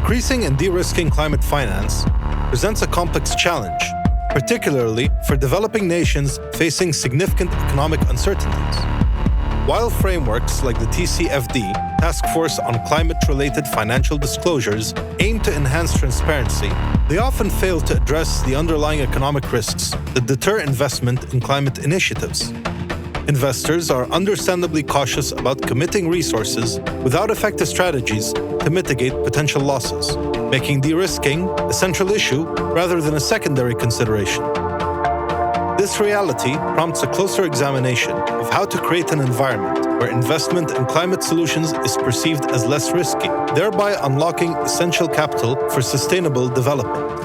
Increasing and de-risking climate finance presents a complex challenge, particularly for developing nations facing significant economic uncertainties. While frameworks like the TCFD, Task Force on Climate-Related Financial Disclosures, aim to enhance transparency, they often fail to address the underlying economic risks that deter investment in climate initiatives. Investors are understandably cautious about committing resources without effective strategies to mitigate potential losses, making de-risking a central issue rather than a secondary consideration. This reality prompts a closer examination of how to create an environment where investment in climate solutions is perceived as less risky, thereby unlocking essential capital for sustainable development.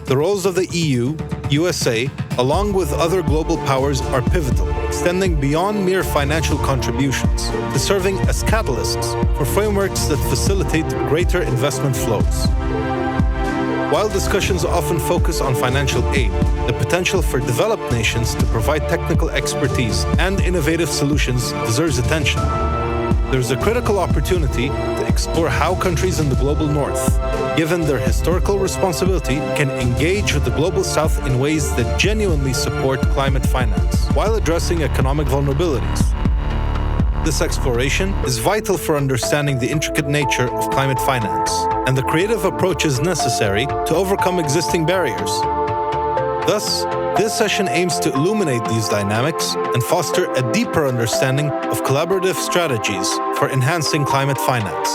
The roles of the EU, USA, along with other global powers are pivotal, extending beyond mere financial contributions to serving as catalysts for frameworks that facilitate greater investment flows. While discussions often focus on financial aid, the potential for developed nations to provide technical expertise and innovative solutions deserves attention. There is a critical opportunity to explore how countries in the global north, given their historical responsibility, can engage with the global south in ways that genuinely support climate finance, while addressing economic vulnerabilities. This exploration is vital for understanding the intricate nature of climate finance and the creative approaches necessary to overcome existing barriers. Thus, this session aims to illuminate these dynamics and foster a deeper understanding of collaborative strategies for enhancing climate finance.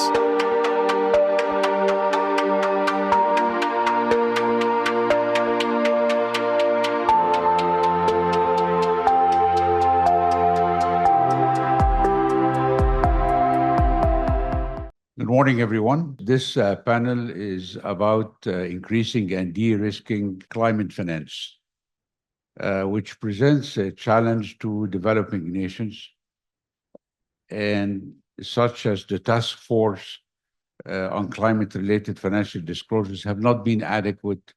Good morning, everyone. This panel is about increasing and de-risking climate finance, which presents a challenge to developing nations, and such as the Task Force on Climate-Related Financial Disclosures have not been adequate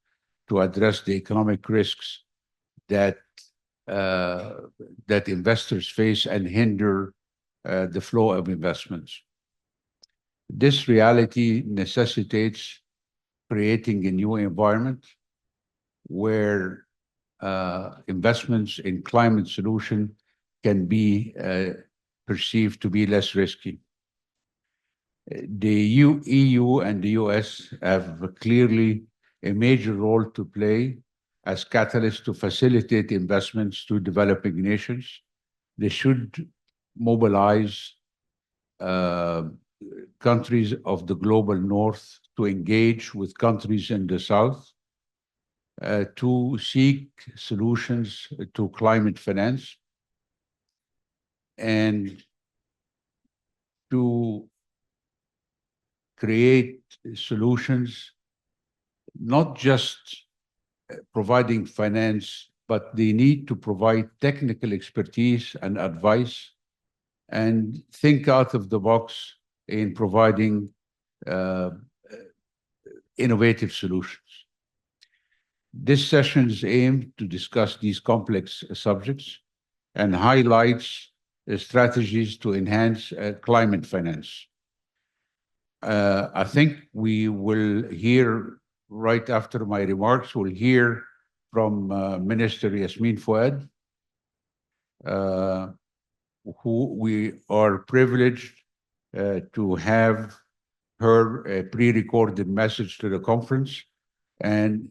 to address the economic risks that investors face and hinder the flow of investments. This reality necessitates creating a new environment where investments in climate solution can be perceived to be less risky. The EU and the US have clearly a major role to play as catalysts to facilitate investments to developing nations. They should mobilize countries of the global north to engage with countries in the south to seek solutions to climate finance and to create solutions, not just providing finance, but they need to provide technical expertise and advice and think out of the box in providing innovative solutions. This session is aimed to discuss these complex subjects and highlights strategies to enhance climate finance. I think we will hear, right after my remarks, we'll hear from Minister Yasmin Fouad, who we are privileged to have her a pre-recorded message to the conference, and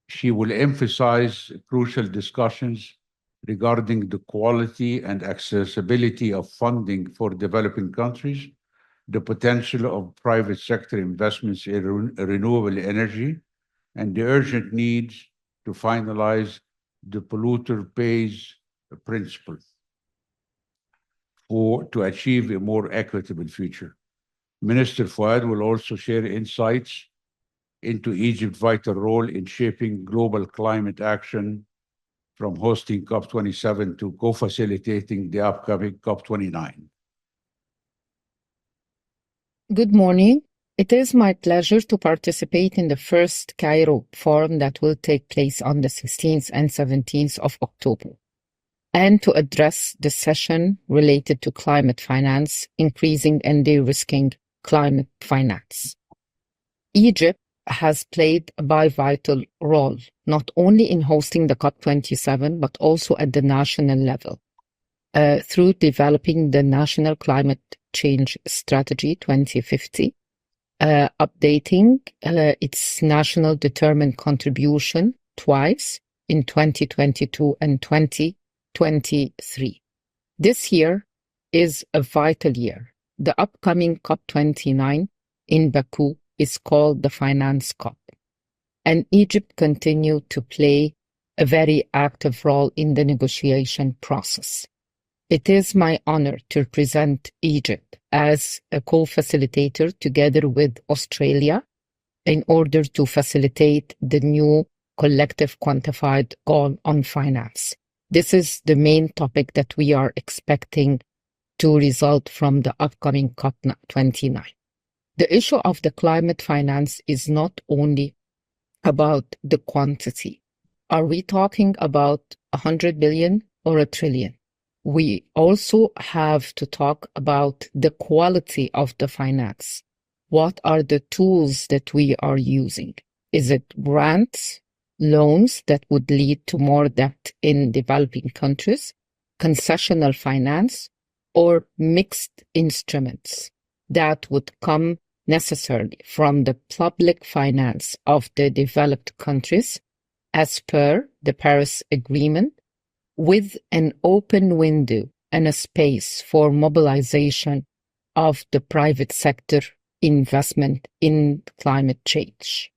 she will emphasize crucial discussions regarding the quality and accessibility of funding for developing countries, the potential of private sector investments in renewable energy, and the urgent needs to finalize the polluter pays principle to achieve a more equitable future. Minister Fouad will also share insights into Egypt's vital role in shaping global climate action, from hosting COP27 to co-facilitating the upcoming COP29. Good morning. It is my pleasure to participate in the first Cairo Forum that will take place on the 16th and 17th of October, and to address the session related to climate finance, increasing and de-risking climate finance. Egypt has played a vital role, not only in hosting the COP27, but also at the national level, through developing the National Climate Change Strategy 2050, updating its national determined contribution twice in 2022 and 2023. This year is a vital year. The upcoming COP29 in Baku is called the Finance COP, and Egypt continued to play a very active role in the negotiation process. It is my honor to represent Egypt as a co-facilitator together with Australia in order to facilitate the new collective quantified goal on finance. This is the main topic that we are expecting to result from the upcoming COP29. The issue of the climate finance is not only about the quantity. Are we talking about 100 billion or a trillion? We also have to talk about the quality of the finance. What are the tools that we are using? Is it grants, loans that would lead to more debt in developing countries, concessional finance, or mixed instruments that would come necessarily from the public finance of the developed countries as per the Paris Agreement, with an open window and a space for mobilization of the private sector investment in climate change.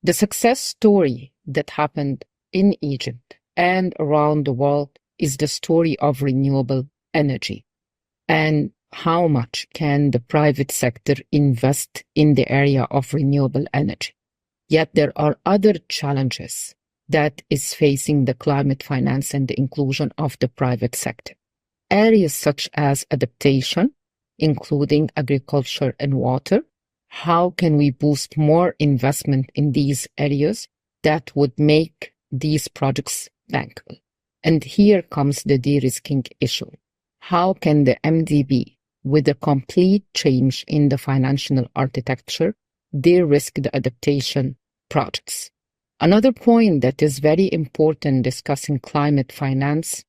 The success story that happened in Egypt and around the world is the story of renewable energy and how much can the private sector invest in the area of renewable energy. Yet there are other challenges that is facing the climate finance and the inclusion of the private sector. Areas such as adaptation, including agriculture and water. How can we boost more investment in these areas that would make these projects bankable? And here comes the de-risking issue. How can the MDB, with a complete change in the financial architecture, de-risk the adaptation projects? Another point that is very important discussing climate finance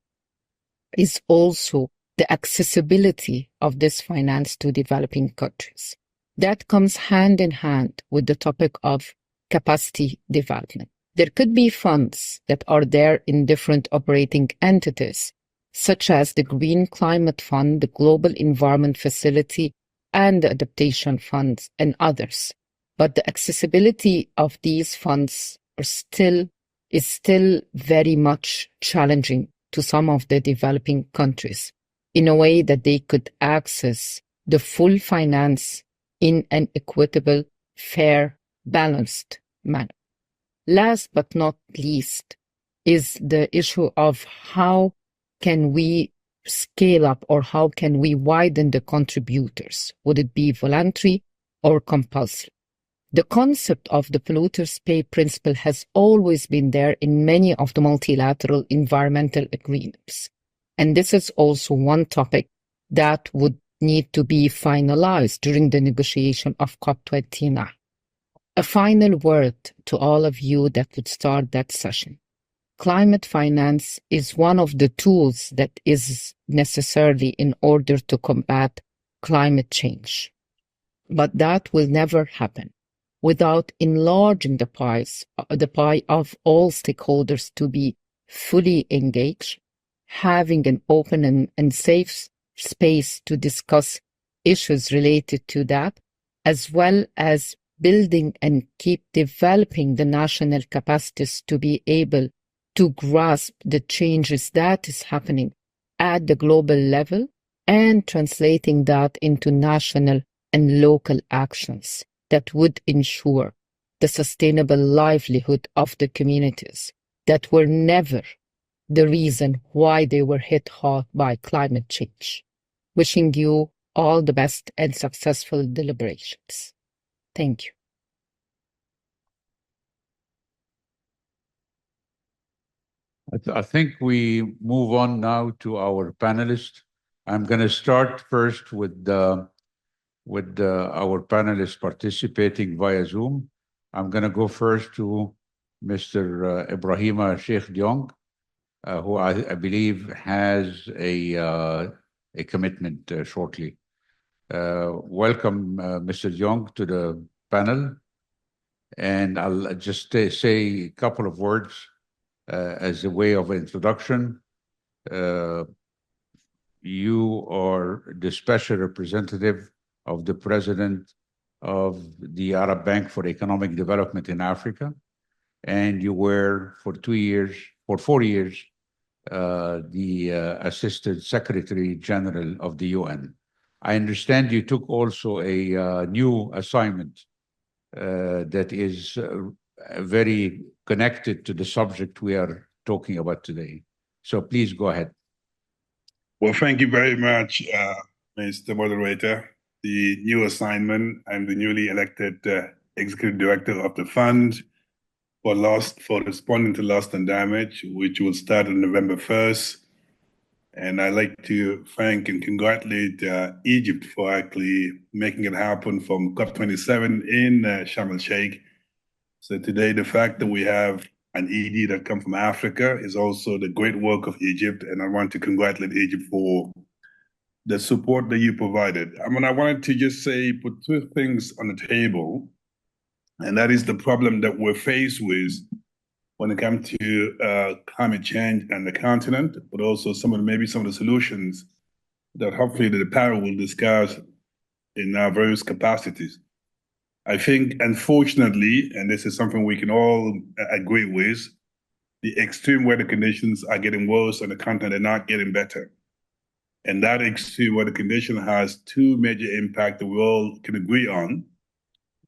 is also the accessibility of this finance to developing countries. That comes hand in hand with the topic of capacity development. There could be funds that are there in different operating entities, such as the Green Climate Fund, the Global Environment Facility, and the Adaptation Funds, and others. But the accessibility of these funds is still very much challenging to some of the developing countries in a way that they could access the full finance in an equitable, fair, balanced manner. Last but not least is the issue of how can we scale up or how can we widen the contributors? Would it be voluntary or compulsory? The concept of the polluters pay principle has always been there in many of the multilateral environmental agreements. And this is also one topic that would need to be finalized during the negotiation of COP29. A final word to all of you that would start that session. Climate finance is one of the tools that is necessarily in order to combat climate change. But that will never happen without enlarging the pie of all stakeholders to be fully engaged, having an open and safe space to discuss issues related to that, as well as building and keep developing the national capacities to be able to grasp the changes that is happening at the global level and translating that into national and local actions that would ensure the sustainable livelihood of the communities that were never the reason why they were hit hard by climate change. Wishing you all the best and successful deliberations. Thank you. I think we move on now to our panelists. I'm going to start first with with our panelists participating via Zoom. I'm going to go first to Mr. Ibrahima Sheikh Diong, who I believe has a commitment shortly. Welcome, Mr. Diong, to the panel. And I'll just say a couple of words as a way of introduction. You are the special representative of the president of the Arab Bank for Economic Development in Africa, and you were for 4 years, the Assistant Secretary General of the UN. I understand you took also a new assignment that is very connected to the subject we are talking about today. So please go ahead. Well, thank you very much, Mr. Moderator. The new assignment, I'm the newly elected Executive Director of the Fund for responding to loss and damage, which will start on November 1st. And I'd like to thank and congratulate Egypt for actually making it happen from COP27 in Sharm el-Sheikh. So today, the fact that we have an ED that comes from Africa is also the great work of Egypt. And I want to congratulate Egypt for the support that you provided. I wanted to just put two things on the table. And that is the problem that we're faced with when it comes to climate change and the continent, but also some of the solutions that hopefully the panel will discuss in our various capacities. I think, unfortunately, and this is something we can all agree with, the extreme weather conditions are getting worse on the continent, they're not getting better. And that extreme weather condition has two major impacts that we all can agree on,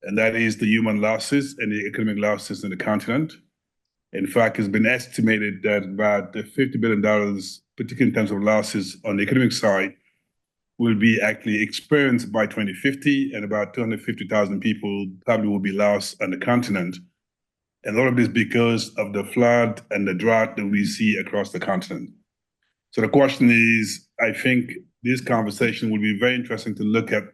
and that is the human losses and the economic losses in the continent. In fact, it's been estimated that about $50 billion, particularly in terms of losses on the economic side, will be actually experienced by 2050, and about 250,000 people probably will be lost on the continent. And all of this because of the flood and the drought that we see across the continent. So the question is, I think this conversation will be very interesting to look at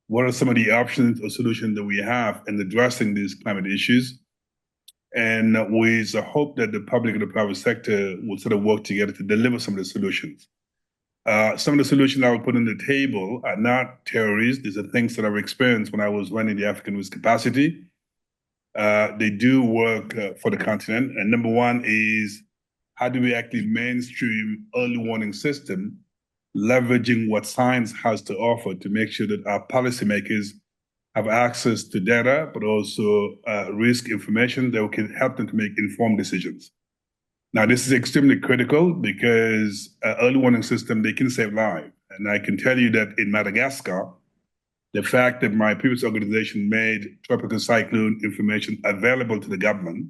what are some of the options or solutions that we have in addressing these climate issues, and with the hope that the public and the private sector will sort of work together to deliver some of the solutions. Some of the solutions I would put on the table are not theories. These are things that I've experienced when I was running the African Risk Capacity. They do work for the continent. And number one is, how do we actually mainstream early warning system, leveraging what science has to offer to make sure that our policymakers have access to data, but also risk information that can help them to make informed decisions. Now, this is extremely critical because early warning system, they can save lives. And I can tell you that in Madagascar, the fact that my previous organization made tropical cyclone information available to the government,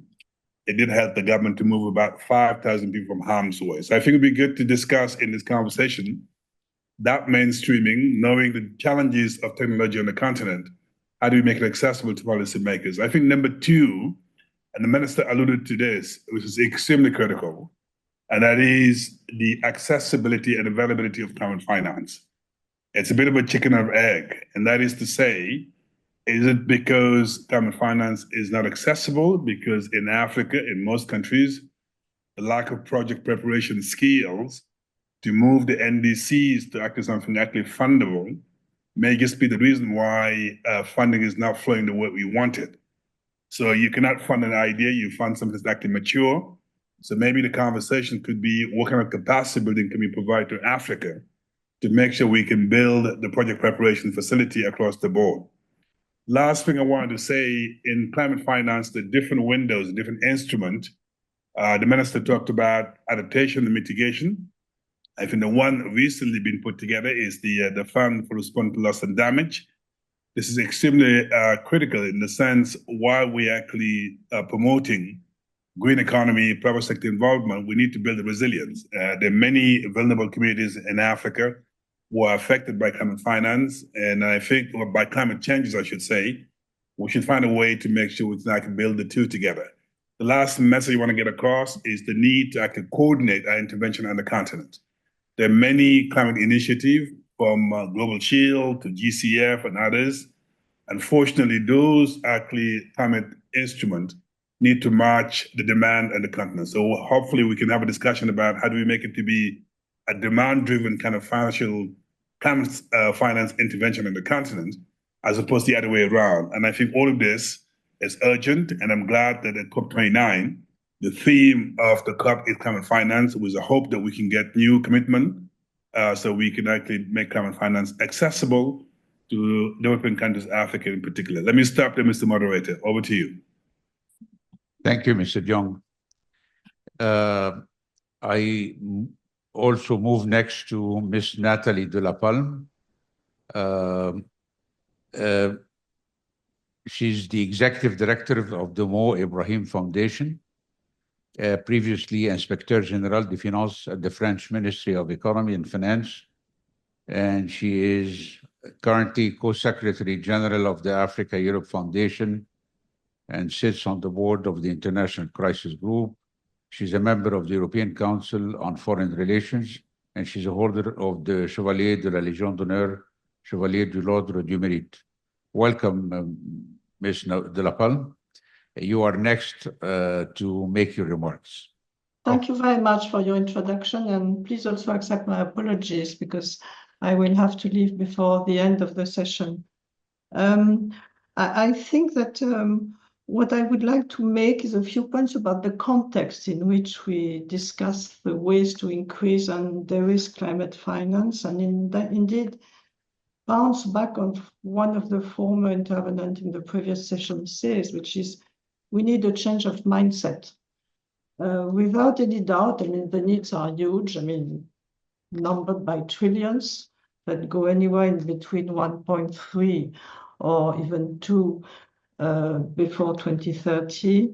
it did help the government to move about 5,000 people from harm's way. So I think it'd be good to discuss in this conversation that mainstreaming, knowing the challenges of technology on the continent. How do we make it accessible to policymakers? I think number two, and the minister alluded to this, which is extremely critical, and that is the accessibility and availability of climate finance. It's a bit of a chicken or egg, and that is to say, is it because climate finance is not accessible? Because in Africa, in most countries, the lack of project preparation skills to move the NDCs to actually something actually fundable may just be the reason why funding is not flowing the way we want it. So you cannot fund an idea, you fund something that's actually mature. So maybe the conversation could be, what kind of capacity building can we provide to Africa to make sure we can build the project preparation facility across the board? Last thing I wanted to say, in climate finance, the different windows, the different instruments, the minister talked about adaptation and mitigation. I think the one recently been put together is the Fund for Responding to Loss and Damage. This is extremely critical in the sense, while we're actually promoting green economy, private sector involvement, we need to build the resilience. There are many vulnerable communities in Africa who are affected by climate finance, and I think, or by climate changes, I should say, we should find a way to make sure we can build the two together. The last message I want to get across is the need to actually coordinate our intervention on the continent. There are many climate initiatives, from Global Shield to GCF and others. Unfortunately, those actually climate instruments need to match the demand and the continent. So hopefully we can have a discussion about how do we make it to be a demand-driven kind of financial climate finance intervention in the continent, as opposed to the other way around. And I think all of this is urgent, and I'm glad that at COP29, the theme of the COP is climate finance, with a hope that we can get new commitment so we can actually make climate finance accessible to developing countries, Africa in particular. Let me stop there, Mr. Moderator. Over to you. Thank you, Mr. Jong. I also move next to Ms. Nathalie de la Palme. She's the Executive Director of the Mo Ibrahim Foundation, previously Inspecteur Général des Finances at the French Ministry of Economy and Finance, and she is currently Co-Secretary General of the Africa-Europe Foundation and sits on the board of the International Crisis Group. She's a member of the European Council on Foreign Relations, and she's a holder of the Chevalier de la Légion d'honneur, Chevalier de l'Ordre du Mérite. Welcome, Ms. de la Palme. You are next to make your remarks. Thank you very much for your introduction, and please also accept my apologies because I will have to leave before the end of the session. I think that what I would like to make is a few points about the context in which we discuss the ways to increase and de-risk climate finance, and indeed bounce back on one of the former intervenants in the previous session says, which is we need a change of mindset. Without any doubt, I mean, the needs are huge, I mean, numbered by trillions that go anywhere in between 1.3 or even 2 before 2030.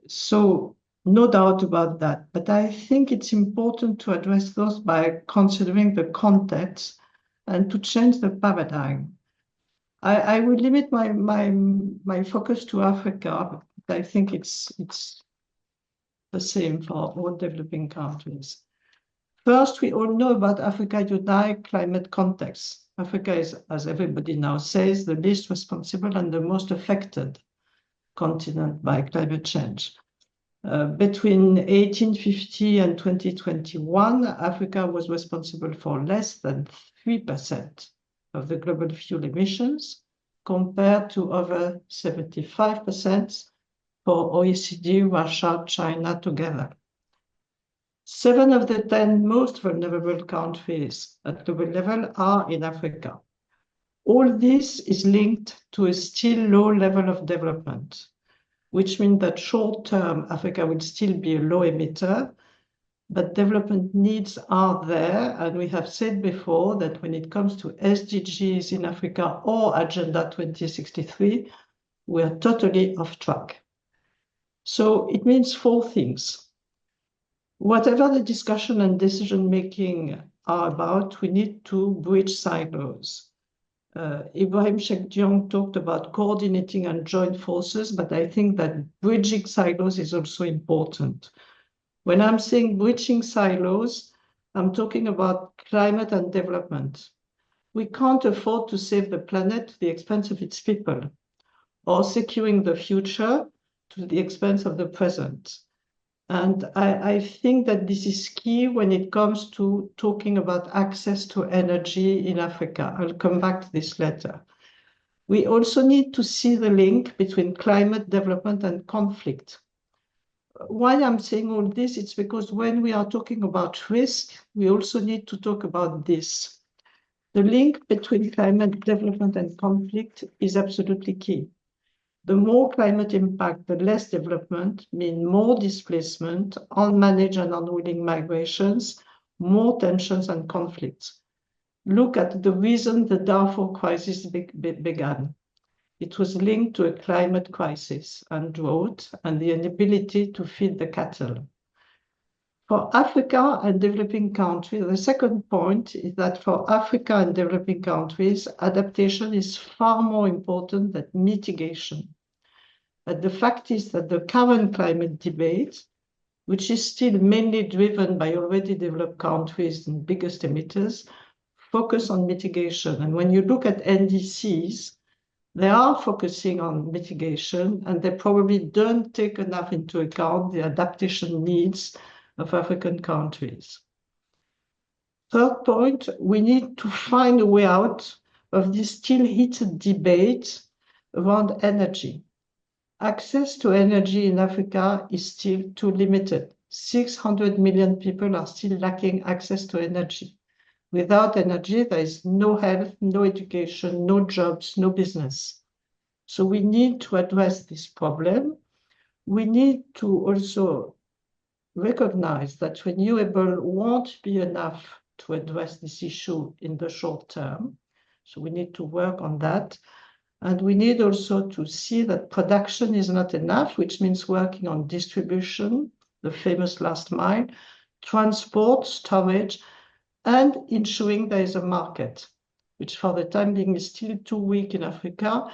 So no doubt about that. But I think it's important to address those by considering the context and to change the paradigm. I will limit my focus to Africa. I think it's the same for all developing countries. First, we all know about Africa Unite climate context. Africa is, as everybody now says, the least responsible and the most affected continent by climate change. Between 1850 and 2021, Africa was responsible for less than 3% of the global fuel emissions, compared to over 75% for OECD, Russia, China together. 7 of the 10 most vulnerable countries at global level are in Africa. All this is linked to a still low level of development, which means that short-term Africa will still be a low emitter, but development needs are there. And we have said before that when it comes to SDGs in Africa or Agenda 2063, we are totally off track. So it means 4 things. Whatever the discussion and decision-making are about, we need to bridge silos. Ibrahim Sheikh Diong talked about coordinating and joint forces, but I think that bridging silos is also important. When I'm saying bridging silos, I'm talking about climate and development. We can't afford to save the planet at the expense of its people, or securing the future to the expense of the present. And I think that this is key when it comes to talking about access to energy in Africa. I'll come back to this later. We also need to see the link between climate development and conflict. Why I'm saying all this, it's because when we are talking about risk, we also need to talk about this. The link between climate development and conflict is absolutely key. The more climate impact, the less development, mean more displacement, unmanaged and unwilling migrations, more tensions and conflicts. Look at the reason the Darfur crisis began. It was linked to a climate crisis and drought and the inability to feed the cattle. For Africa and developing countries, the second point is that for Africa and developing countries, adaptation is far more important than mitigation. But the fact is that the current climate debate, which is still mainly driven by already developed countries and biggest emitters, focus on mitigation. And when you look at NDCs, they are focusing on mitigation, and they probably don't take enough into account the adaptation needs of African countries. Third point, we need to find a way out of this still heated debate around energy. Access to energy in Africa is still too limited. 600 million people are still lacking access to energy. Without energy, there is no health, no education, no jobs, no business. So we need to address this problem. We need to also recognize that renewable won't be enough to address this issue in the short term. So we need to work on that. And we need also to see that production is not enough, which means working on distribution, the famous last mile, transport, storage, and ensuring there is a market, which for the time being is still too weak in Africa,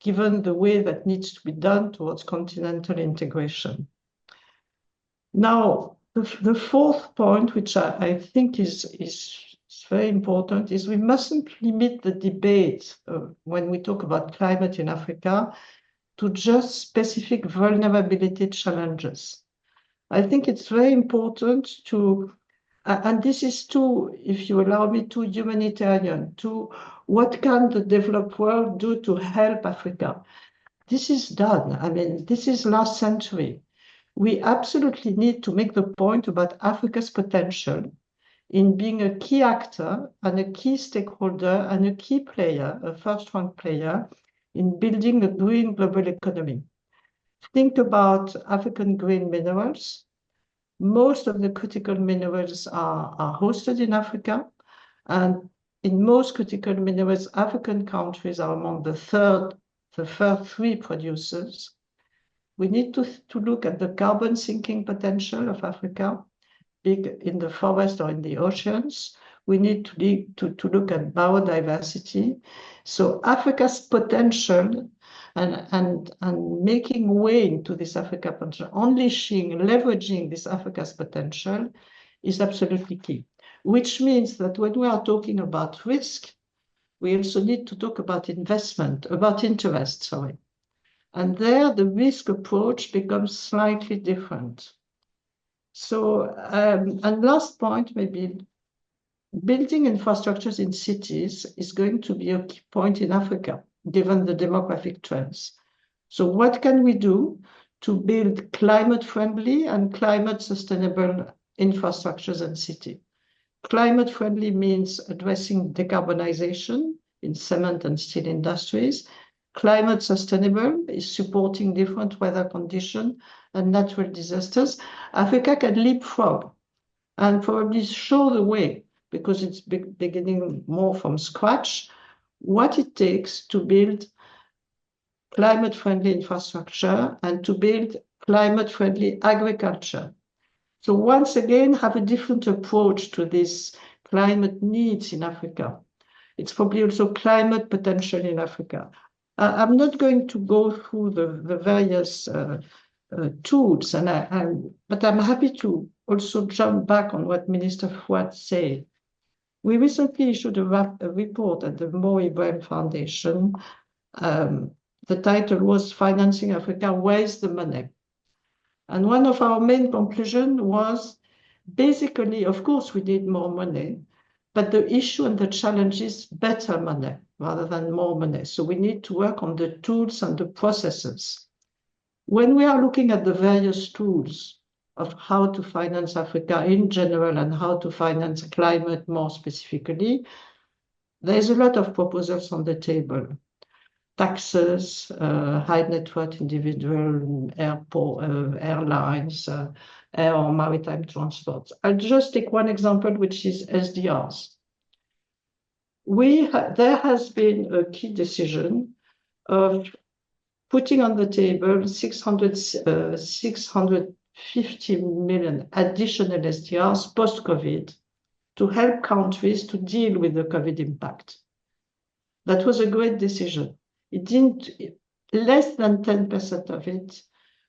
given the way that needs to be done towards continental integration. Now, the fourth point, which I think is very important, is we mustn't limit the debate when we talk about climate in Africa to just specific vulnerability challenges. I think it's very important to, and this is too, if you allow me, too humanitarian, to what can the developed world do to help Africa? This is done. I mean, this is last century. We absolutely need to make the point about Africa's potential in being a key actor and a key stakeholder and a key player, a first-rank player, in building a green global economy. Think about African green minerals. Most of the critical minerals are hosted in Africa, and in most critical minerals, African countries are among the first three producers. We need to look at the carbon sinking potential of Africa, big in the forest or in the oceans. We need to look at biodiversity. So Africa's potential and making way into this Africa potential, unleashing, leveraging this Africa's potential is absolutely key. Which means that when we are talking about risk, we also need to talk about investment, about interest, sorry. And there, the risk approach becomes slightly different. So, and last point, maybe building infrastructures in cities is going to be a key point in Africa, given the demographic trends. So what can we do to build climate-friendly and climate-sustainable infrastructures and cities? Climate-friendly means addressing decarbonization in cement and steel industries. Climate sustainable is supporting different weather conditions and natural disasters. Africa can leapfrog and probably show the way, because it's beginning more from scratch, what it takes to build climate-friendly infrastructure and to build climate-friendly agriculture. So once again, have a different approach to this climate needs in Africa. It's probably also climate potential in Africa. I'm not going to go through the various tools, but I'm happy to also jump back on what Minister Fouad said. We recently issued a report at the Mo Ibrahim Foundation. The title was Financing Africa, Where's the Money? And one of our main conclusions was basically, of course, we need more money, but the issue and the challenge is better money rather than more money. So we need to work on the tools and the processes. When we are looking at the various tools of how to finance Africa in general and how to finance climate more specifically, there's a lot of proposals on the table. Taxes, high net worth individual, airlines, air or maritime transport. I'll just take one example, which is SDRs. There has been a key decision of putting on the table 650 million additional SDRs post-COVID to help countries to deal with the COVID impact. That was a great decision. Less than 10% of it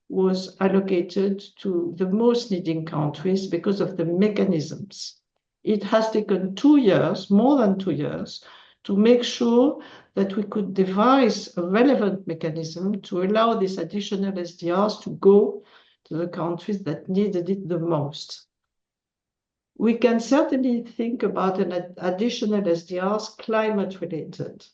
was allocated to the most needing countries because of the mechanisms. it has taken 2 years, more than 2 years, to make sure that we could devise a relevant mechanism to allow these additional SDRs to go to the countries that needed it the most. We can certainly think about an additional SDRs climate related,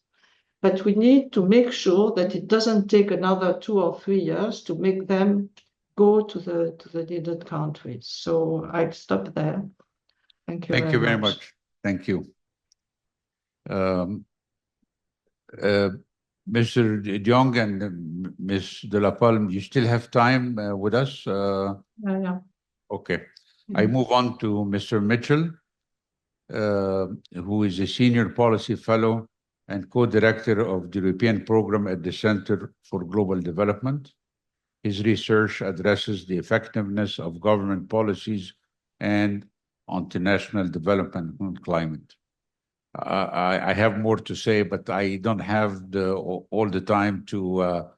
but we need to make sure that it doesn't take another 2 or 3 years to make them go to the needed countries. So I'll stop there. Thank you Thank very you very much. much. Thank you. Mr. De Jong and Ms. De La Palme, you still have time with us? Yeah. Okay. I move on to Mr. Mitchell, who is a senior policy fellow and co-director of the European program at the Center for Global Development. His research addresses the effectiveness of government policies and international development on climate. I have more to say, but I don't have all the time to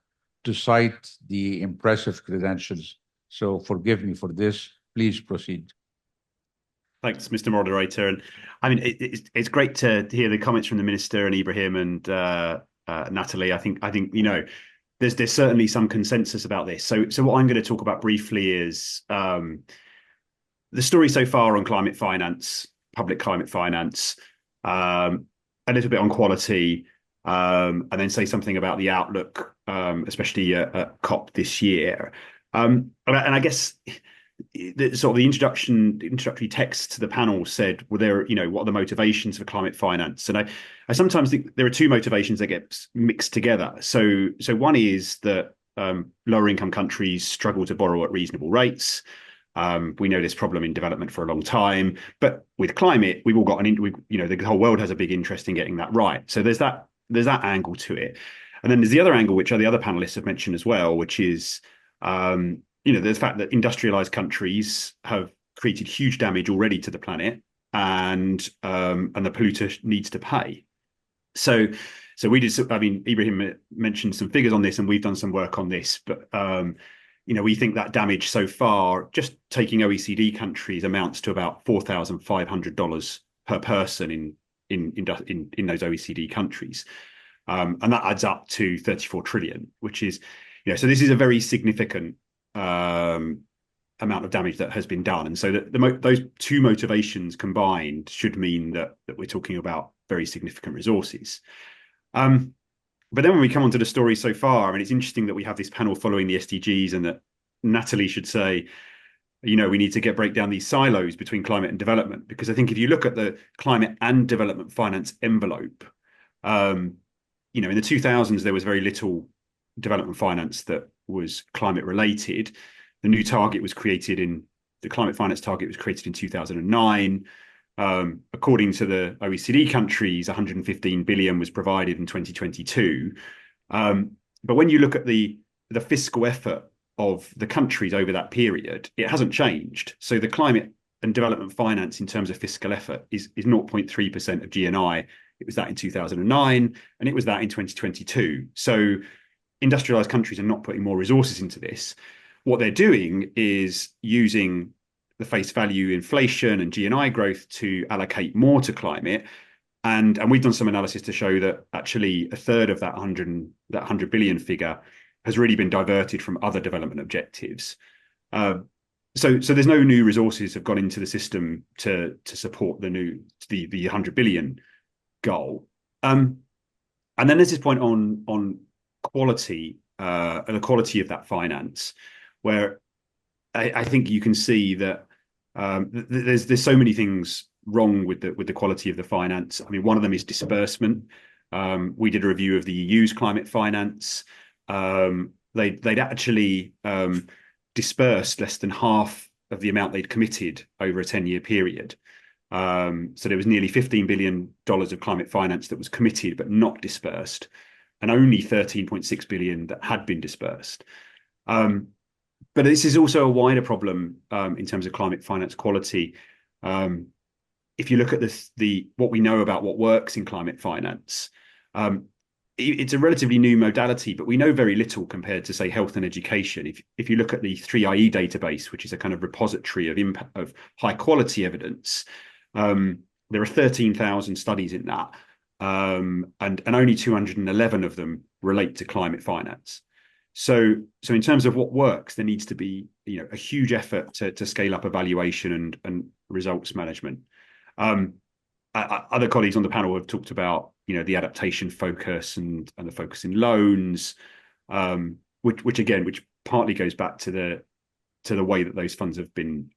cite the impressive credentials. So forgive me for this. Please proceed. Thanks, Mr. Moderator. And I mean, it's great to hear the comments from the Minister and Ibrahim and Natalie. I think there's certainly some consensus about this. So what I'm going to talk about briefly is the story so far on climate finance, public climate finance, a little bit on quality, and then say something about the outlook, especially at COP this year. And I guess the introductory text to the panel said, well, what are the motivations for climate finance? And I sometimes think there are two motivations that get mixed together. So one is that lower income countries struggle to borrow at reasonable rates. We know this problem in development for a long time, but with climate, we've all got the whole world has a big interest in getting that right. So there's that angle to it. And then there's the other angle, which the other panelists have mentioned as well, which is the fact that industrialized countries have created huge damage already to the planet, and the polluter needs to pay. So we did. I mean, Ibrahim mentioned some figures on this, and we've done some work on this. But we think that damage so far, just taking OECD countries, amounts to about $4,500 per person in those OECD countries, and that adds up to 34 trillion, which is, so this is a very significant amount of damage that has been done. And so those two motivations combined should mean that we're talking about very significant resources. But then when we come onto the story so far, I mean, it's interesting that we have this panel following the SDGs, and that Natalie should say, we need to break down these silos between climate and development, because I think if you look at the climate and development finance envelope, in the 2000s, there was very little development finance that was climate related. The new target was created the climate finance target was created in 2009. According to the OECD countries, 115 billion was provided in 2022. But when you look at the fiscal effort of the countries over that period, it hasn't changed. So the climate and development finance in terms of fiscal effort is 0.3% of GNI. It was that in 2009, and it was that in 2022. So industrialized countries are not putting more resources into this. What they're doing is using the face value inflation and GNI growth to allocate more to climate. And we've done some analysis to show that actually a third of that 100 billion figure has really been diverted from other development objectives. So there's no new resources have gone into the system to support the 100 billion goal. And then there's this point on quality, and the quality of that finance, where I think you can see that there's so many things wrong with the quality of the finance. I mean, one of them is disbursement. We did a review of the EU's climate finance. They'd actually dispersed less than half of the amount they'd committed over a 10-year period. So there was nearly $15 billion of climate finance that was committed but not dispersed, and only 13.6 billion that had been dispersed. But this is also a wider problem in terms of climate finance quality. If you look at what we know about what works in climate finance, it's a relatively new modality, but we know very little compared to, say, health and education. If you look at the 3IE database, which is a kind of repository of high quality evidence, There are 13,000 studies in that, and only 211 of them relate to climate finance. So in terms of what works, there needs to be a huge effort to scale up evaluation and results management. Other colleagues on the panel have talked about the adaptation focus and the focus in loans, which partly goes back to the way that those funds have been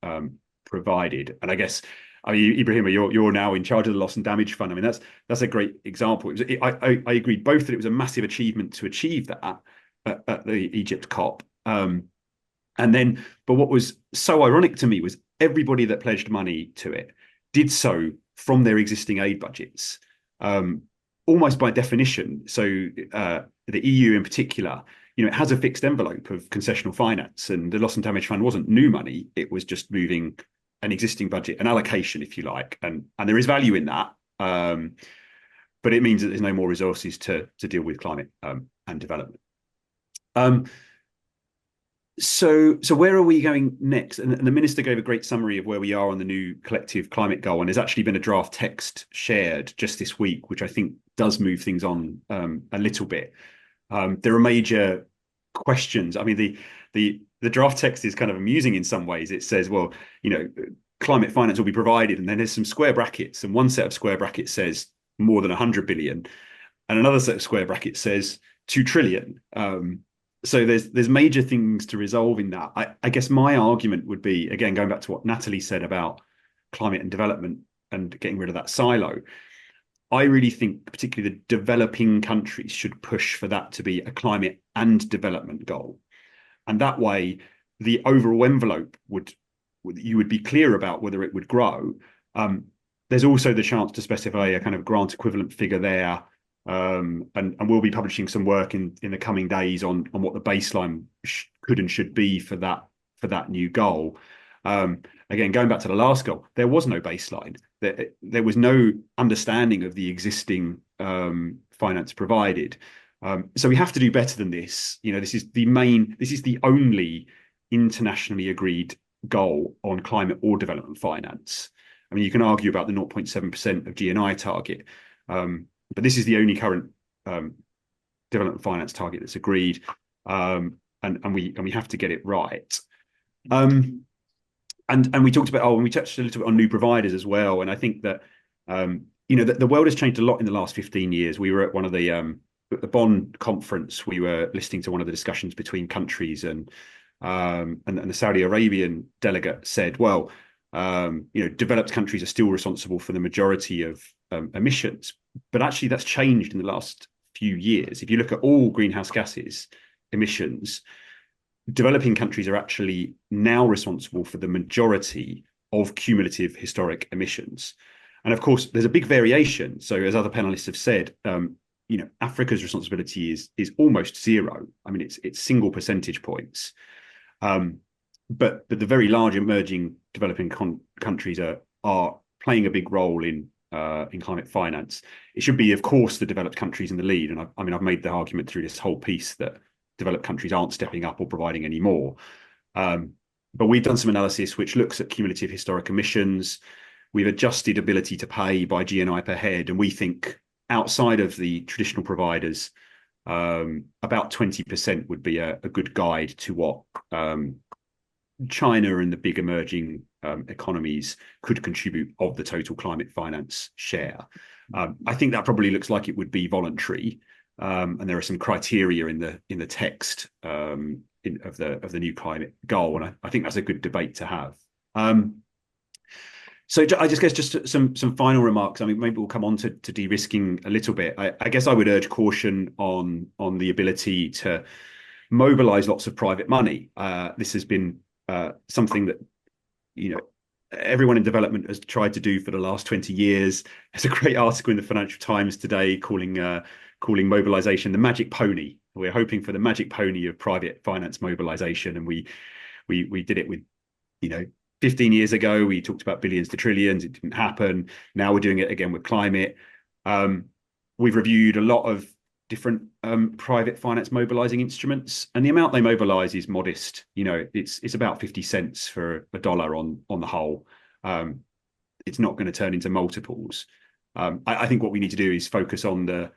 provided. And I guess, Ibrahima, you're now in charge of the loss and damage fund. I mean, that's a great example. I agree both that it was a massive achievement to achieve that at the Egypt COP. But what was so ironic to me was everybody that pledged money to it did so from their existing aid budgets, almost by definition. So the EU in particular, it has a fixed envelope of concessional finance, and the loss and damage fund wasn't new money. It was just moving an existing budget, an allocation, if you like, and there is value in that. But it means that there's no more resources to deal with climate and development. So where are we going next? And the minister gave a great summary of where we are on the new collective climate goal, and there's actually been a draft text shared just this week, which I think does move things on a little bit. There are major questions. I mean, the draft text is kind of amusing in some ways. It says, well, climate finance will be provided, and then there's some square brackets, and one set of square brackets says more than 100 billion, and another set of square brackets says 2 trillion. So there's major things to resolve in that. I guess my argument would be, again, going back to what Natalie said about climate and development and getting rid of that silo. I really think particularly the developing countries should push for that to be a climate and development goal. And that way, the overall envelope you would be clear about whether it would grow. There's also the chance to specify a kind of grant equivalent figure there. And we'll be publishing some work in the coming days on what the baseline could and should be for that new goal. Again, going back to the last goal, there was no baseline. There was no understanding of the existing finance provided. So we have to do better than this. This is the only internationally agreed goal on climate or development finance. I mean, you can argue about the 0.7% of GNI target. But this is the only current development finance target that's agreed, and we have to get it right. And we talked about and we touched a little bit on new providers as well. And I think that the world has changed a lot in the last 15 years. We were at one of the Bonn conference. We were listening to one of the discussions between countries, and the Saudi Arabian delegate said, well, developed countries are still responsible for the majority of emissions, but actually that's changed in the last few years. If you look at all greenhouse gases emissions, developing countries are actually now responsible for the majority of cumulative historic emissions. And of course, there's a big variation. So as other panelists have said, Africa's responsibility is almost zero. I mean, it's single percentage points. But the very large emerging developing countries are playing a big role in climate finance. It should be, of course, the developed countries in the lead. And I've made the argument through this whole piece that developed countries aren't stepping up or providing any more. But we've done some analysis which looks at cumulative historic emissions. We've adjusted ability to pay by GNI per head, and we think outside of the traditional providers, about 20% would be a good guide to what China and the big emerging economies could contribute of the total climate finance share. I think that probably looks like it would be voluntary, and there are some criteria in the text of the new climate goal, and I think that's a good debate to have. So I just guess just some final remarks. I mean, maybe we'll come on to de-risking a little bit. I guess I would urge caution on the ability to mobilize lots of private money. This has been something that everyone in development has tried to do for the last 20 years. There's a great article in the Financial Times today calling mobilization the magic pony. We're hoping for the magic pony of private finance mobilization, and we did it with 15 years ago. We talked about billions to trillions. It didn't happen. Now we're doing it again with climate. We've reviewed a lot of different private finance mobilizing instruments, and the amount they mobilize is modest. It's about 50 cents for a dollar on the whole. it's not going to turn into multiples. I think what we need to do is focus on the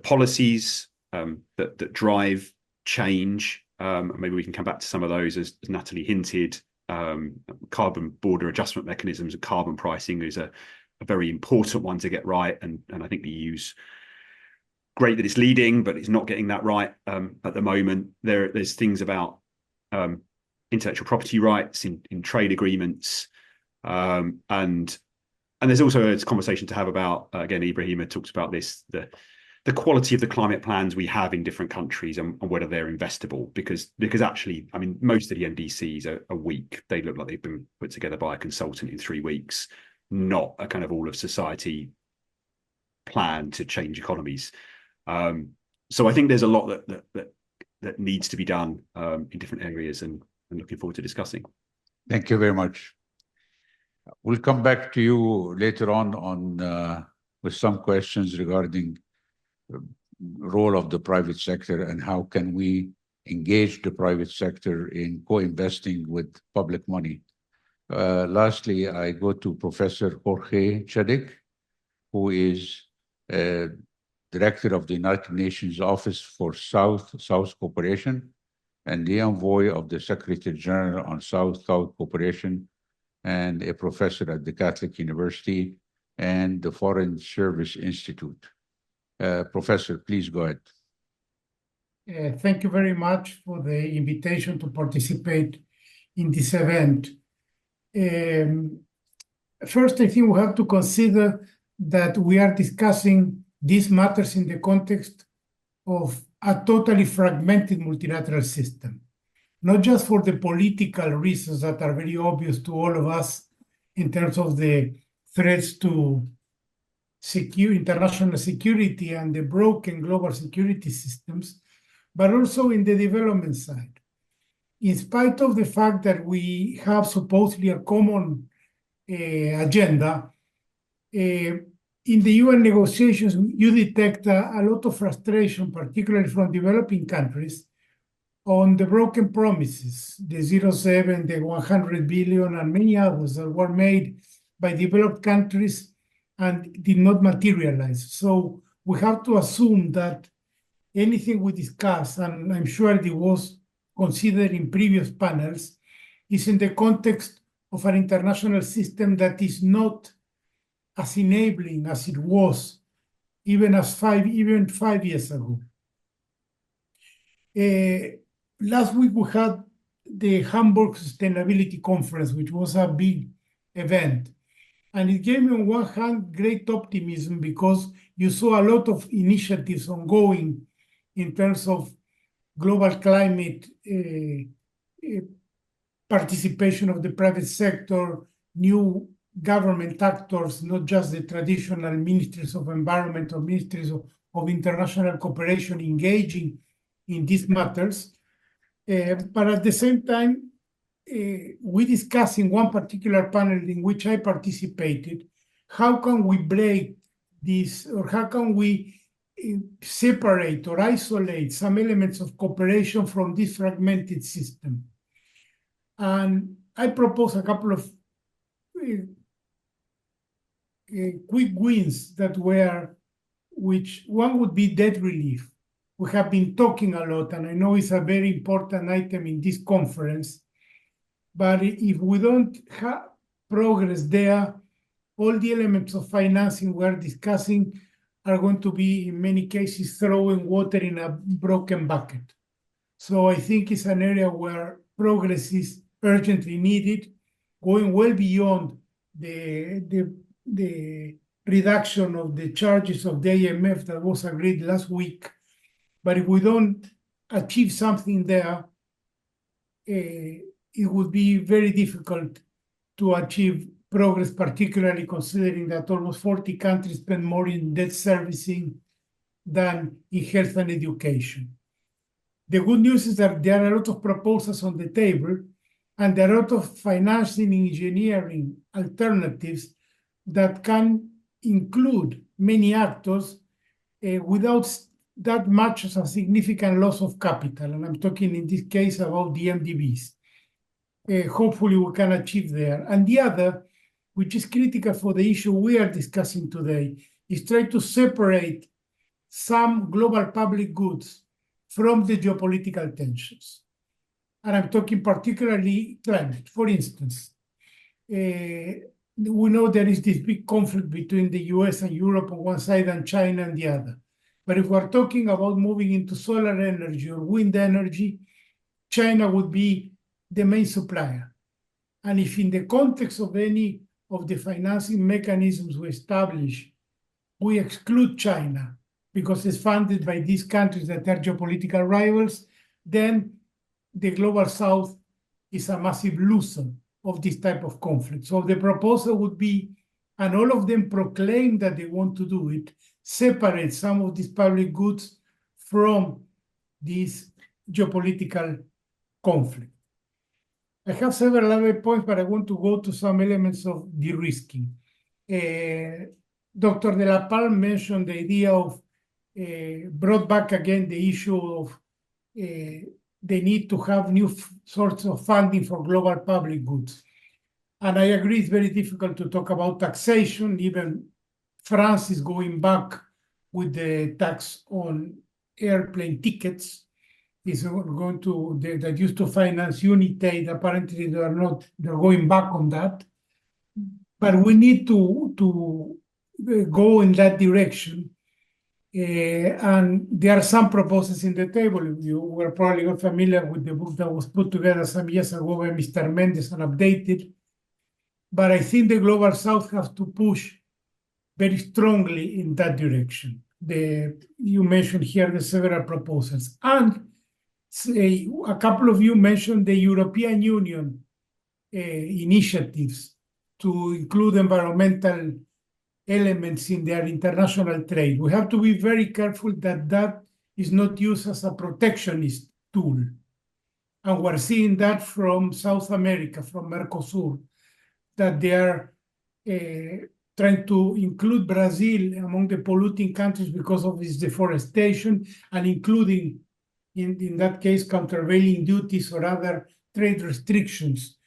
policies that drive change. Maybe we can come back to some of those, as Natalie hinted. Carbon border adjustment mechanisms and carbon pricing is a very important one to get right, and I think the EU's great that it's leading, but it's not getting that right at the moment. There's things about intellectual property rights in trade agreements, and there's also a conversation to have about, again, Ibrahima talks about this, the quality of the climate plans we have in different countries and whether they're investable, because actually, I mean, most of the NDCs are weak. They look like they've been put together by a consultant in 3 weeks, not a kind of all of society plan to change economies. So I think there's a lot that needs to be done in different areas, and looking forward to discussing. Thank you very much. We'll come back to you later on with some questions regarding the role of the private sector and how can we engage the private sector in co-investing with public money. Lastly, I go to Professor Jorge Chedic, who is Director of the United Nations Office for South Cooperation and the envoy of the Secretary General on South-South Cooperation, and a professor at the Catholic University and the Foreign Service Institute. Professor, please go ahead. Thank you very much for the invitation to participate in this event. First, I think we have to consider that we are discussing these matters in the context of a totally fragmented multilateral system, not just for the political reasons that are very obvious to all of us in terms of the threats to international security and the broken global security systems, but also in the development side. In spite of the fact that we have supposedly a common agenda, in the UN negotiations, you detect a lot of frustration, particularly from developing countries, on the broken promises, the 0.7, the 100 billion, and many others that were made by developed countries and did not materialize. So we have to assume that anything we discuss, and I'm sure it was considered in previous panels, is in the context of an international system that is not as enabling as it was even 5 years ago. Last week we had the Hamburg Sustainability Conference, which was a big event. And it gave me on one hand great optimism because you saw a lot of initiatives ongoing in terms of global climate participation of the private sector, new government actors, not just the traditional ministries of environment or ministries of international cooperation engaging in these matters. But at the same time, we discussed in one particular panel in which I participated, how can we break this, or how can we separate or isolate some elements of cooperation from this fragmented system? And I propose a couple of quick wins which one would be debt relief. We have been talking a lot, and I know it's a very important item in this conference, but if we don't have progress there, all the elements of financing we're discussing are going to be, in many cases, throwing water in a broken bucket. So I think it's an area where progress is urgently needed, going well beyond the reduction of the charges of the IMF that was agreed last week. But if we don't achieve something there, it would be very difficult to achieve progress, particularly considering that almost 40 countries spend more in debt servicing than in health and education. The good news is that there are a lot of proposals on the table, and there are a lot of financing engineering alternatives that can include many actors without that much as a significant loss of capital. And I'm talking in this case about the MDBs. Hopefully we can achieve there. And the other, which is critical for the issue we are discussing today, is try to separate some global public goods from the geopolitical tensions. And I'm talking particularly climate. For instance, we know there is this big conflict between the US and Europe on one side and China on the other. But if we're talking about moving into solar energy or wind energy, China would be the main supplier. And if in the context of any of the financing mechanisms we establish, we exclude China because it's funded by these countries that are geopolitical rivals, then the global south is a massive loser of this type of conflict. So the proposal would be, and all of them proclaim that they want to do it, separate some of these public goods from this geopolitical conflict. I have several other points, but I want to go to some elements of de-risking. Dr. De La Palme mentioned the idea of, brought back again the issue of the need to have new sorts of funding for global public goods. And I agree it's very difficult to talk about taxation. Even France is going back with the tax on airplane tickets. Is going to, that used to finance Unitate. Apparently they're going back on that. But we need to go in that direction. And there are some proposals in the table. You were probably not familiar with the book that was put together some years ago by Mr. Mendes and updated. But I think the Global South has to push very strongly in that direction. You mentioned here the several proposals. And a couple of you mentioned the European Union initiatives to include environmental elements in their international trade. We have to be very careful that that is not used as a protectionist tool. And we're seeing that from South America, from Mercosur, that they are trying to include Brazil among the polluting countries because of its deforestation, and including, in that case, countervailing duties or other trade restrictions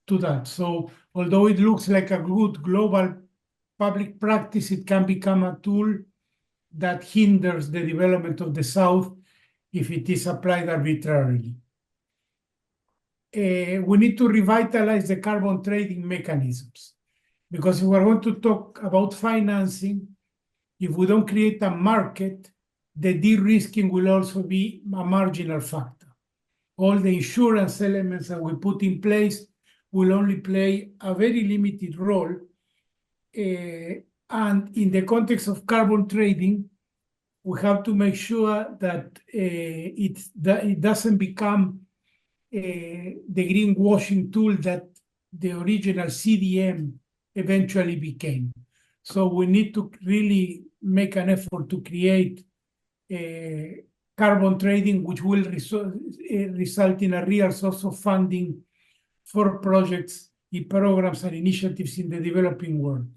to that. So although it looks like a good global public practice, it can become a tool that hinders the development of the South if it is applied arbitrarily. We need to revitalize the carbon trading mechanisms, because if we're going to talk about financing, if we don't create a market, the de-risking will also be a marginal factor. All the insurance elements that we put in place will only play a very limited role. And in the context of carbon trading, we have to make sure that it doesn't become the greenwashing tool that the original CDM eventually became. So we need to really make an effort to create carbon trading, which will result in a real source of funding for projects, programs, and initiatives in the developing world.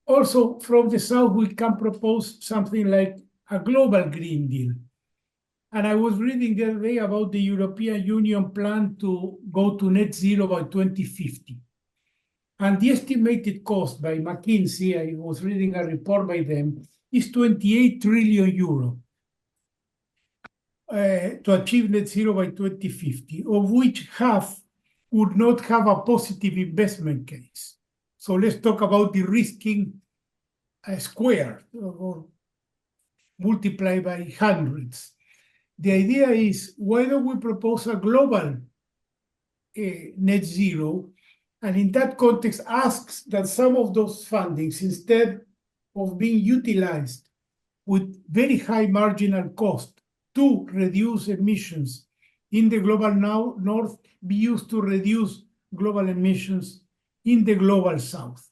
Also, from the South, we can propose something like a global Green Deal. And I was reading the other day about the European Union plan to go to net zero by 2050. And the estimated cost by McKinsey, I was reading a report by them, is 28 trillion euro to achieve net zero by 2050, of which half would not have a positive investment case. So let's talk about the risking squared or multiply by hundreds. The idea is, why don't we propose a global net zero, and in that context asks that some of those fundings, instead of being utilized with very high marginal cost to reduce emissions in the global north, be used to reduce global emissions in the global south.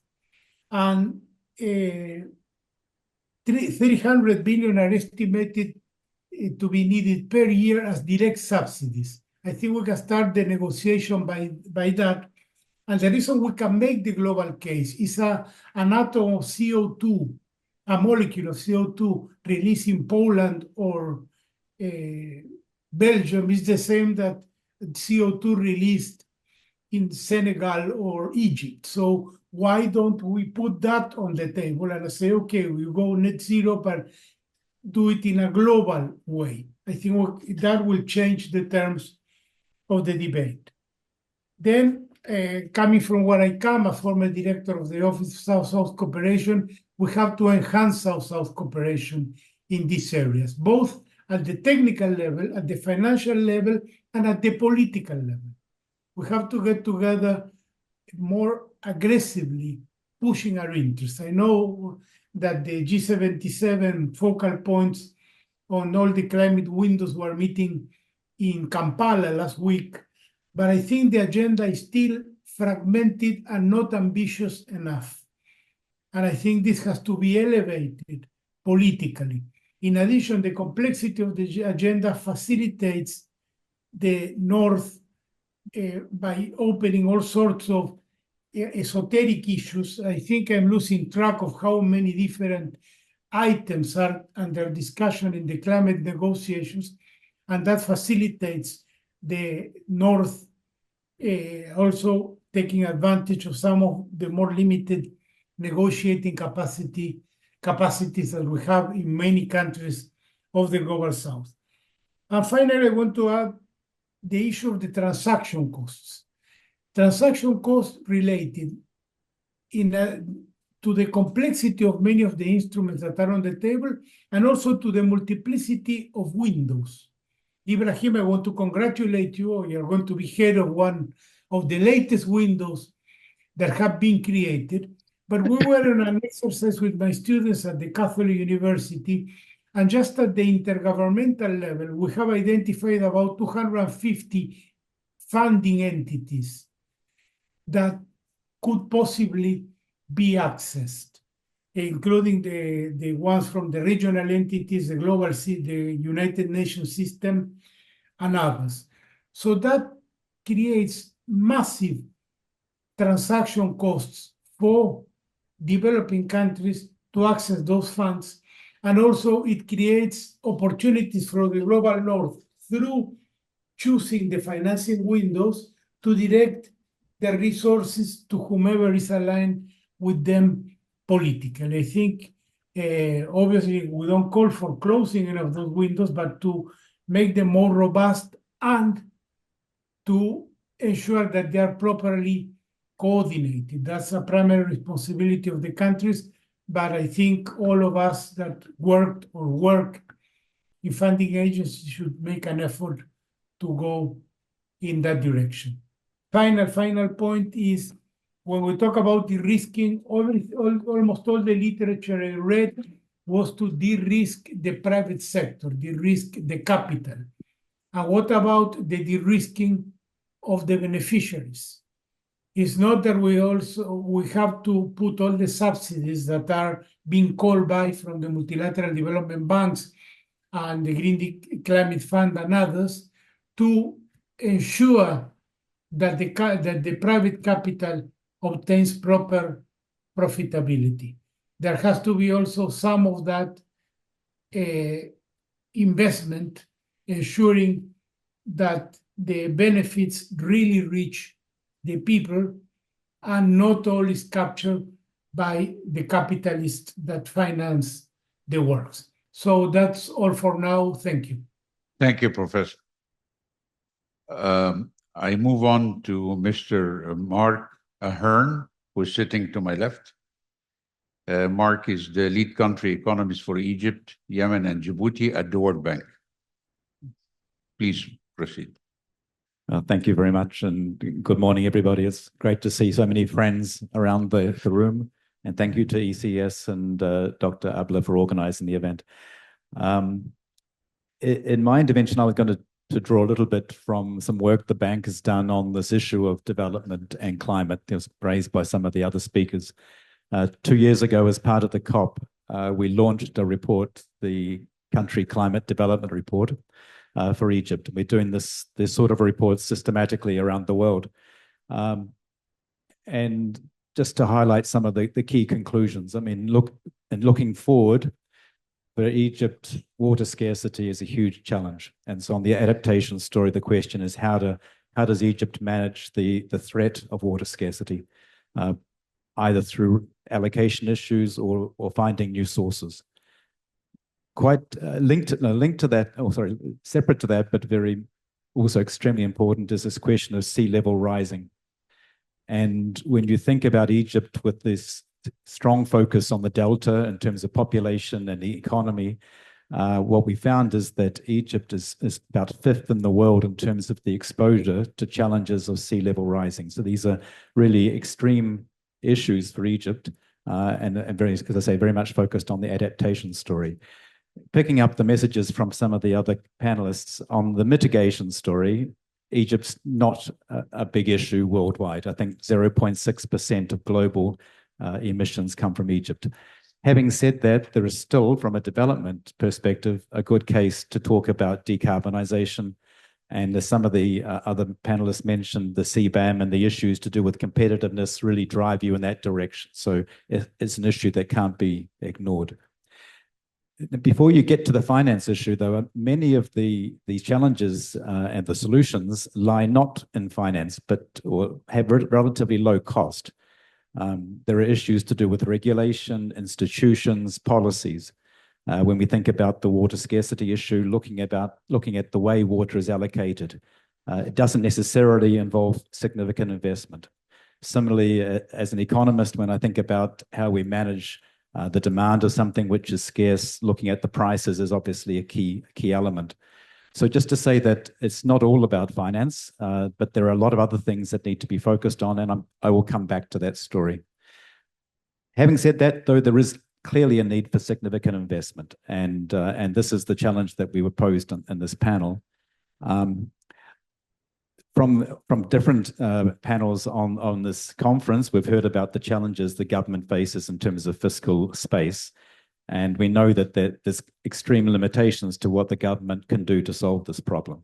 And 300 billion are estimated to be needed per year as direct subsidies. I think we can start the negotiation by that. And the reason we can make the global case is an atom of CO2, a molecule of CO2 released in Poland or Belgium is the same that CO2 released in Senegal or Egypt. So why don't we put that on the table and say, okay, we go net zero, but do it in a global way? I think that will change the terms of the debate. Then, coming from where I come, a former director of the Office of South-South Cooperation, we have to enhance South-South cooperation in these areas, both at the technical level, at the financial level, and at the political level. We have to get together more aggressively, pushing our interests. I know that the G77 focal points on all the climate windows were meeting in Kampala last week, but I think the agenda is still fragmented and not ambitious enough. And I think this has to be elevated politically. In addition, the complexity of the agenda facilitates the North by opening all sorts of esoteric issues. I think I'm losing track of how many different items are under discussion in the climate negotiations, and that facilitates the North also taking advantage of some of the more limited negotiating capacities that we have in many countries of the Global South. And finally, I want to add the issue of the transaction costs. Transaction costs related to the complexity of many of the instruments that are on the table, and also to the multiplicity of windows. Ibrahim, I want to congratulate you. You're going to be head of one of the latest windows that have been created. But we were on an exercise with my students at the Catholic University, and just at the intergovernmental level, we have identified about 250 funding entities that could possibly be accessed, including the ones from the regional entities, the the United Nations system, and others. So that creates massive transaction costs for developing countries to access those funds. And also it creates opportunities for the global North through choosing the financing windows to direct the resources to whomever is aligned with them politically. I think, obviously, we don't call for closing any of those windows, but to make them more robust and to ensure that they are properly coordinated. That's a primary responsibility of the countries, but I think all of us that worked or work in funding agencies should make an effort to go in that direction. Final point is, when we talk about de-risking, almost all the literature I read was to de-risk the private sector, de-risk the capital. And what about the de-risking of the beneficiaries? It's not that we have to put all the subsidies that are being called by from the multilateral development banks and the Green Climate Fund and others to ensure that the private capital obtains proper profitability. There has to be also some of that investment ensuring that the benefits really reach the people and not all is captured by the capitalists that finance the works. So that's all for now. Thank you. Thank you, Professor. I move on to Mr. Mark Ahern, who is sitting to my left. Mark is the lead country economist for Egypt, Yemen, and Djibouti at the World Bank. Please proceed. Thank you very much, and good morning, everybody. It's great to see so many friends around the room, and thank you to ECS and Dr. Abla for organizing the event. In my intervention, I was going to draw a little bit from some work the bank has done on this issue of development and climate. It was raised by some of the other speakers. 2 years ago, as part of the COP, we launched a report, the Country Climate Development Report, for Egypt. We're doing this sort of report systematically around the world. And just to highlight some of the key conclusions, I mean, looking forward, for Egypt, water scarcity is a huge challenge. And so on the adaptation story, the question is how to how does Egypt manage the threat of water scarcity, either through allocation issues or finding new sources? Quite linked to that, separate to that, but very also extremely important, is this question of sea level rising. And when you think about Egypt with this strong focus on the delta in terms of population and the economy, what we found is that Egypt is about fifth in the world in terms of the exposure to challenges of sea level rising. So these are really extreme issues for Egypt, and very, as I say, very much focused on the adaptation story. Picking up the messages from some of the other panelists on the mitigation story, Egypt's not a big issue worldwide. I think 0.6% of global emissions come from Egypt. Having said that, there is still, from a development perspective, a good case to talk about decarbonisation. And as some of the other panelists mentioned, the CBAM and the issues to do with competitiveness really drive you in that direction. So it's an issue that can't be ignored. Before you get to the finance issue, though, many of these challenges and the solutions lie not in finance, but or have relatively low cost. There are issues to do with regulation, institutions, policies. When we think about the water scarcity issue, looking at the way water is allocated, it doesn't necessarily involve significant investment. Similarly, as an economist, when I think about how we manage the demand of something which is scarce, looking at the prices is obviously a key element. So just to say that it's not all about finance, but there are a lot of other things that need to be focused on, and I will come back to that story. Having said that, though, there is clearly a need for significant investment, and this is the challenge that we were posed in this panel. From different panels on this conference, we've heard about the challenges the government faces in terms of fiscal space. And we know that there's extreme limitations to what the government can do to solve this problem.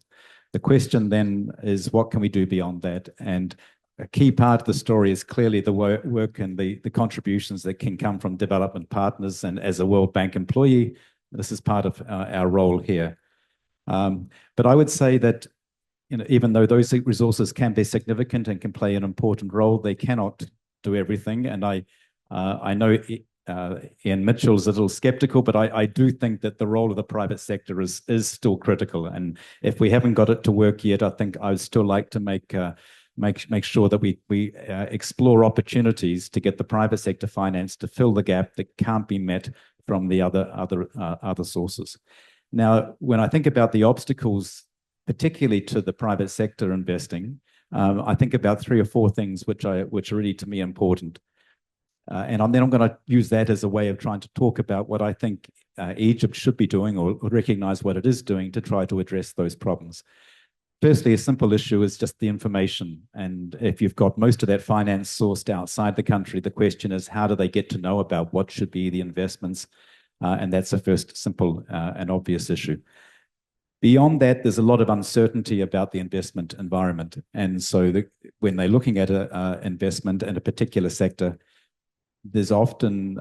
The question then is, what can we do beyond that? And a key part of the story is clearly the work and the contributions that can come from development partners. And as a World Bank employee, this is part of our role here. But I would say that, even though those resources can be significant and can play an important role, they cannot do everything. And I know Ian Mitchell's a little skeptical, but I do think that the role of the private sector is still critical. And if we haven't got it to work yet, I think I would still like to make sure that we explore opportunities to get the private sector finance to fill the gap that can't be met from the other sources. Now, when I think about the obstacles, particularly to the private sector investing, I think about 3 or 4 things which are really, to me, important. And then I'm going to use that as a way of trying to talk about what I think Egypt should be doing, or recognize what it is doing to try to address those problems. Firstly, a simple issue is just the information. And if you've got most of that finance sourced outside the country, the question is, how do they get to know about what should be the investments? And that's the first simple and obvious issue. Beyond that, there's a lot of uncertainty about the investment environment. And so when they're looking at an investment in a particular sector, there's often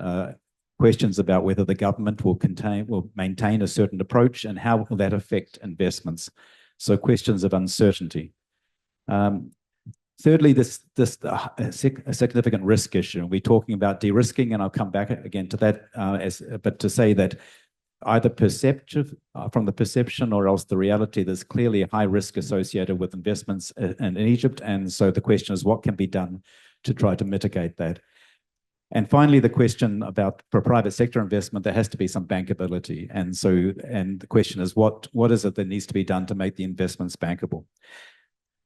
questions about whether the government will maintain a certain approach and how will that affect investments. So questions of uncertainty. Thirdly, a significant risk issue. And we're talking about derisking, and I'll come back again to that, but to say that either from the perception or else the reality, there's clearly a high risk associated with investments in Egypt. And so the question is, what can be done to try to mitigate that? And finally, the question about, for private sector investment, there has to be some bankability. And the question is, what is it that needs to be done to make the investments bankable?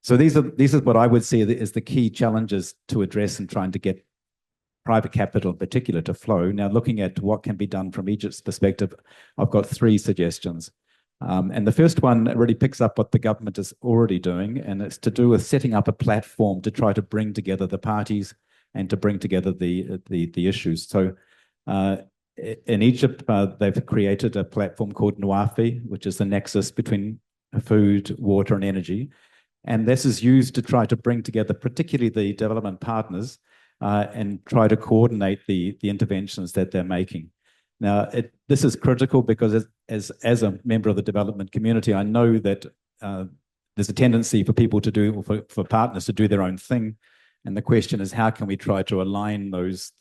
So these are what I would see as the key challenges to address in trying to get private capital in particular to flow. Now, looking at what can be done from Egypt's perspective, I've got 3 suggestions. And the first one really picks up what the government is already doing, and it's to do with setting up a platform to try to bring together the parties and to bring together the issues. So in Egypt, they've created a platform called Nuafi, which is the nexus between food, water, and energy. And this is used to try to bring together particularly the development partners and try to coordinate the interventions that they're making. Now, this is critical because as a member of the development community, I know that there's a tendency for people to do, for partners to do their own thing. And the question is, how can we try to align those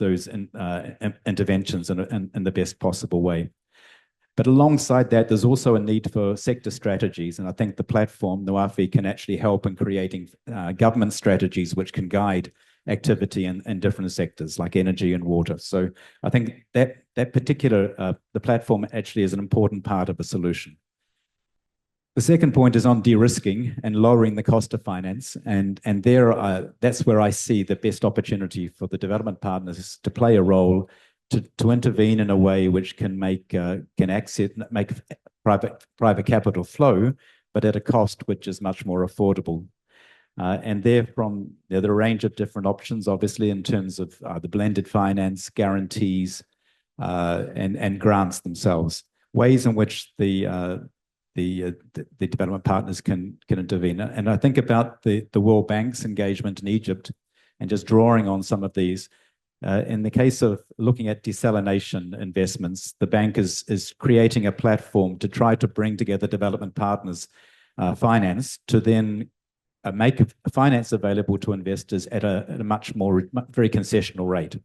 interventions in the best possible way? But alongside that, there's also a need for sector strategies. And I think the platform, Nuafi, can actually help in creating government strategies which can guide activity in different sectors like energy and water. So I think that particular, the platform actually is an important part of the solution. The second point is on de-risking and lowering the cost of finance. And that's where I see the best opportunity for the development partners to play a role to intervene in a way which can make private capital flow, but at a cost which is much more affordable. And there are a range of different options, obviously, in terms of the blended finance, guarantees, and grants themselves, ways in which the development partners can intervene. And I think about the World Bank's engagement in Egypt and just drawing on some of these. In the case of looking at desalination investments, the bank is creating a platform to try to bring together development partners' finance to then make finance available to investors at a much more very concessional rate.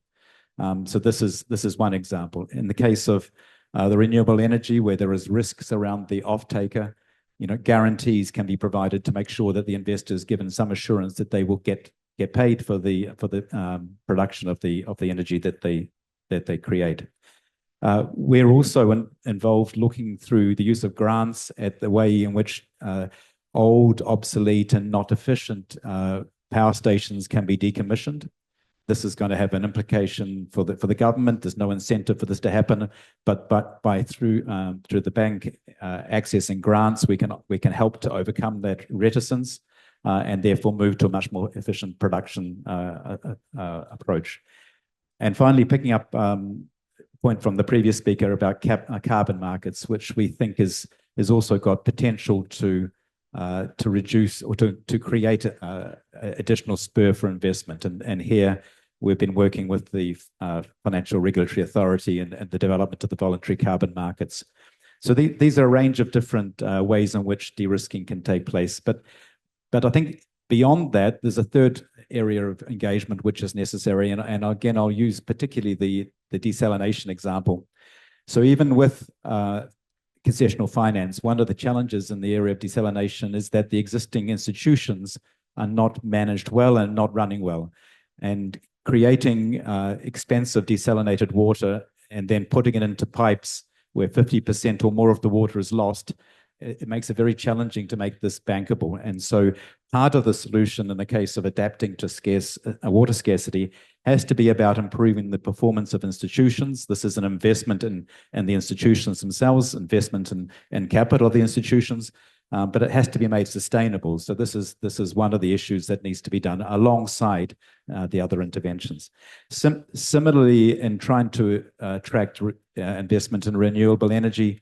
So this is one example. In the case of the renewable energy, where there is risks around the off-taker, guarantees can be provided to make sure that the investor is given some assurance that they will get paid for the production of the energy that they create. We're also involved looking through the use of grants at the way in which old, obsolete, and not efficient power stations can be decommissioned. This is going to have an implication for the government. There's no incentive for this to happen, but through the bank accessing grants, we can help to overcome that reticence and therefore move to a much more efficient production approach. And finally, picking up a point from the previous speaker about carbon markets, which we think is also got potential to reduce or to create additional spur for investment. And here we've been working with the Financial Regulatory Authority and the development of the voluntary carbon markets. So these are a range of different ways in which de-risking can take place. But I think beyond that, there's a third area of engagement which is necessary. And again, I'll use particularly the desalination example. So even with concessional finance, one of the challenges in the area of desalination is that the existing institutions are not managed well and not running well. And creating expensive desalinated water and then putting it into pipes where 50% or more of the water is lost, it makes it very challenging to make this bankable. And so part of the solution in the case of adapting to water scarcity has to be about improving the performance of institutions. This is an investment in the institutions themselves, investment in capital of the institutions, but it has to be made sustainable. So this is one of the issues that needs to be done alongside the other interventions. Similarly, in trying to attract investment in renewable energy,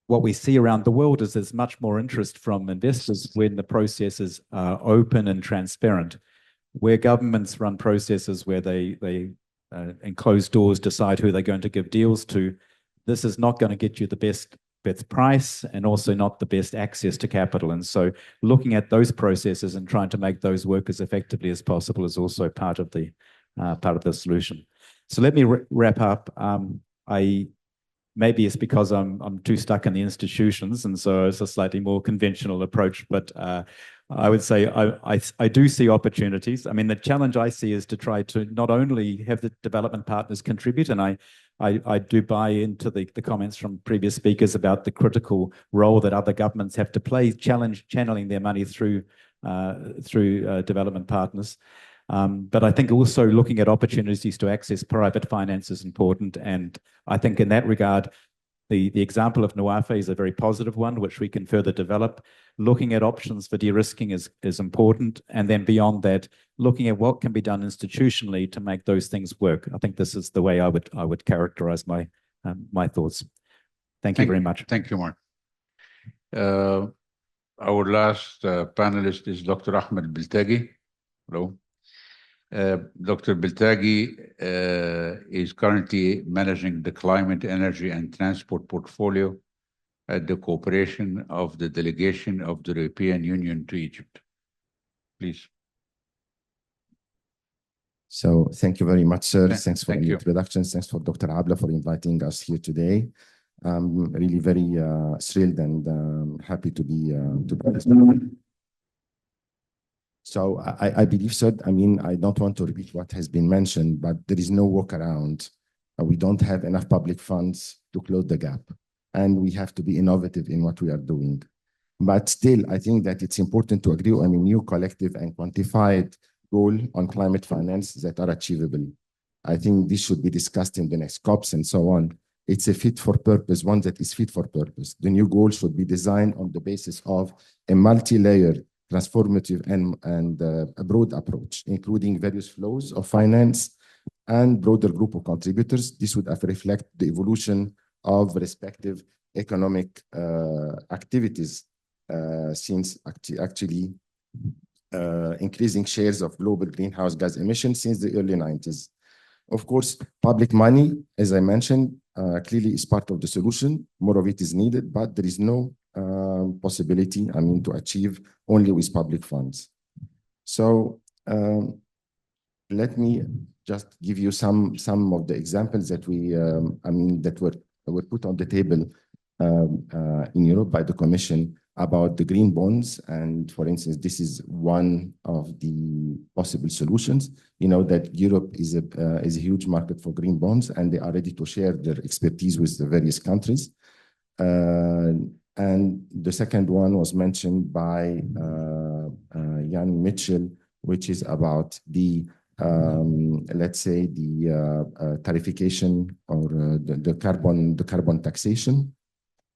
what we see around the world is there's much more interest from investors when the processes are open and transparent. Where governments run processes where they in closed doors decide who they're going to give deals to, this is not going to get you the best price and also not the best access to capital. And so looking at those processes and trying to make those work as effectively as possible is also part of the solution. So let me wrap up. Maybe it's because I'm too stuck in the institutions, and so it's a slightly more conventional approach. But I would say I do see opportunities. I mean, the challenge I see is to try to not only have the development partners contribute, and I do buy into the comments from previous speakers about the critical role that other governments have to play, channeling their money through development partners. But I think also looking at opportunities to access private finance is important. And I think in that regard, the example of Nuafi is a very positive one, which we can further develop. Looking at options for de-risking is important. And then beyond that, looking at what can be done institutionally to make those things work. I think this is the way I would characterize my thoughts. Thank you very much. Thank you, Mark. Our last panelist is Dr. Ahmed Biltagi. Hello. Dr. Biltagi is currently managing the climate, energy, and transport portfolio the cooperation of the delegation of the European Union to Egypt. Please. So thank you very much, sir. Thanks for Thank the you. introduction. Thanks for Dr. Abla for inviting us here today. I'm really very thrilled and happy to be this. So I believe, sir, I mean, I don't want to repeat what has been mentioned, but there is no workaround. We don't have enough public funds to close the gap, and we have to be innovative in what we are doing. But still, I think that it's important to agree on a new collective and quantified goal on climate finance that are achievable. I think this should be discussed in the next COPs and so on. It's a fit for purpose, one that is fit for purpose. The new goal should be designed on the basis of a multi-layered, transformative and a broad approach, including various flows of finance and broader group of contributors. This would reflect the evolution of respective economic activities since actually increasing shares of global greenhouse gas emissions since the early 90s. Of course, public money, as I mentioned, clearly is part of the solution. More of it is needed, but there is no possibility, I mean, to achieve only with public funds. So let me just give you some of the examples that we, I mean, that were put on the table in Europe by the Commission about the green bonds. And for instance, this is one of the possible solutions. You know that Europe is a huge market for green bonds, and they are ready to share their expertise with the various countries. And the second one was mentioned by Jan Mitchell, which is about the let's say the tarification or the carbon taxation,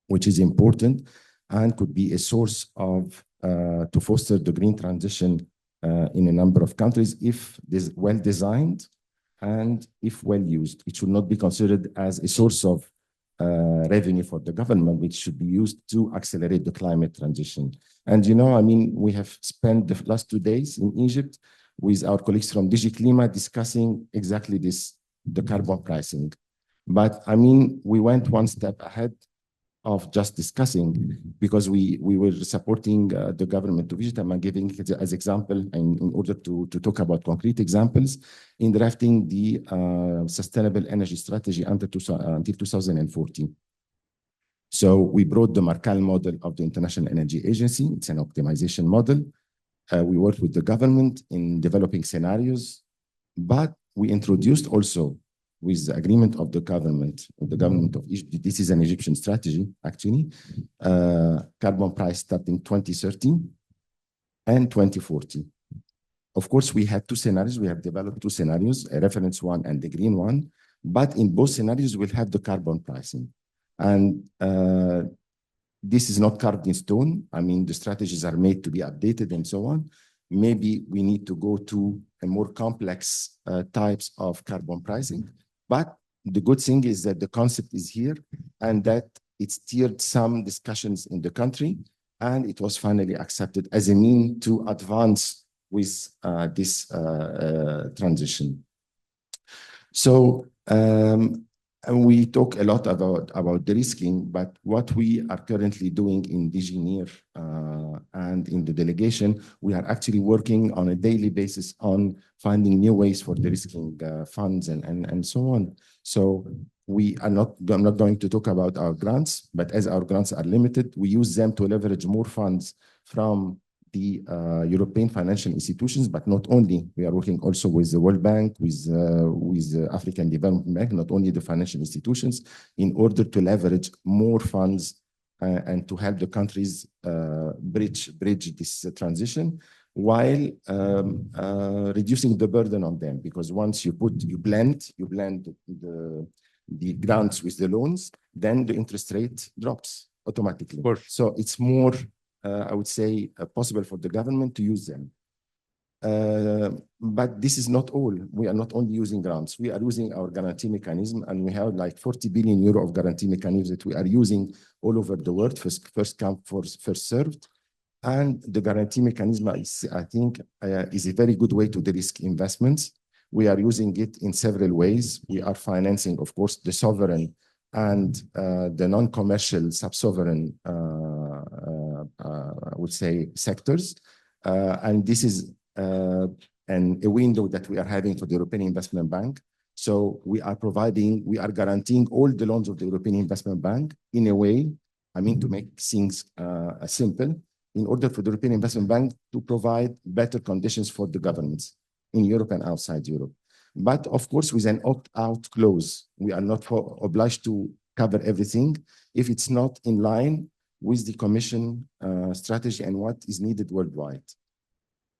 which is important and could be a source of to foster the green transition in a number of countries if this well designed and if well used. It should not be considered as a source of revenue for the government, which should be used to accelerate the climate transition. And you know, I mean, we have spent the last 2 days in Egypt with our colleagues from DG Klima discussing exactly this, the carbon pricing. But I mean, we went one step ahead of just discussing, because we were supporting the government to visit them and giving it as example, and in order to talk about concrete examples in drafting the sustainable energy strategy until 2040. So we brought the Markal model of the International Energy Agency. It's an optimization model. We worked with the government in developing scenarios, but we introduced also, with the agreement of the government of Egypt, this is an Egyptian strategy, actually, carbon price starting 2030 and 2040. Of course, we had 2 scenarios. We have developed 2 scenarios, a reference one and the green one, but in both scenarios, we'll have the carbon pricing. And this is not carved in stone. I mean, the strategies are made to be updated and so on. Maybe we need to go to a more complex types of carbon pricing. But the good thing is that the concept is here and that it steered some discussions in the country, and it was finally accepted as a mean to advance with this transition. So we talk a lot about derisking, but what we are currently doing in DG NEAR and in the delegation, we are actually working on a daily basis on finding new ways for derisking funds and so on. So I'm not going to talk about our grants, but as our grants are limited, we use them to leverage more funds from the European financial institutions, but not only. We are working also with the World Bank, with the African Development Bank, not only the financial institutions, in order to leverage more funds and to help the countries bridge this transition, while reducing the burden on them. Because once you blend the grants with the loans, then the interest rate drops automatically. So it's more, I would say, possible for the government to use them. But this is not all. We are not only using grants. We are using our guarantee mechanism, and we have like 40 billion euro of guarantee mechanisms that we are using all over the world, first come, first served. And the guarantee mechanism, I think, is a very good way to de-risk investments. We are using it in several ways. We are financing, of course, the sovereign and the non-commercial sub-sovereign, I would say, sectors. And this is a window that we are having for the European Investment Bank. So we are guaranteeing all the loans of the European Investment Bank in a way, to make things simple, in order for the European Investment Bank to provide better conditions for the governments in Europe and outside Europe. But of course, with an opt-out clause, we are not obliged to cover everything if it's not in line with the Commission strategy and what is needed worldwide.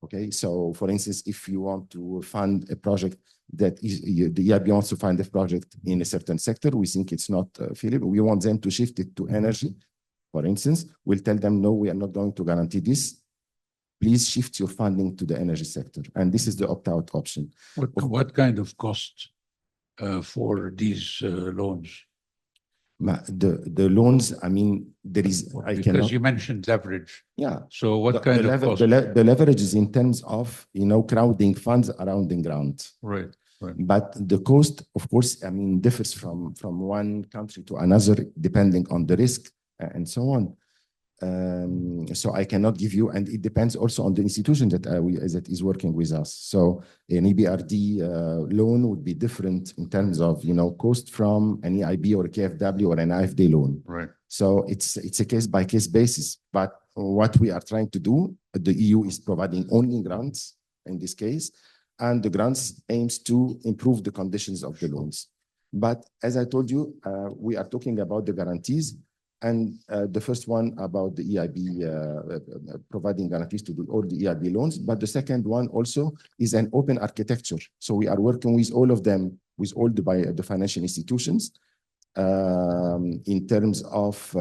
Okay, so for instance, if you want to fund a project that the EIB wants to fund a project in a certain sector, we think it's not feasible. We want them to shift it to energy. For instance, we'll tell them, no, we are not going to guarantee this. Please shift your funding to the energy sector. And this is the opt-out option. What kind of cost for these loans? The loans, there is, because you mentioned leverage. Yeah. So what kind of cost? The leverage is in terms of, crowding funds around the ground. Right. But the cost, of course, differs from one country to another, depending on the risk and so on. So I cannot give you, and it depends also on the institution that is working with us. So an EBRD loan would be different in terms of cost from an EIB or a KfW or an AFD loan. Right. So it's a case by case basis. But what we are trying to do, the EU is providing only grants in this case, and the grants aims to improve the conditions of the loans. But as I told you, we are talking about the guarantees. And the first one about the EIB providing guarantees to all the EIB loans. But the second one also is an open architecture. So we are working with all of them, with all the financial institutions in terms of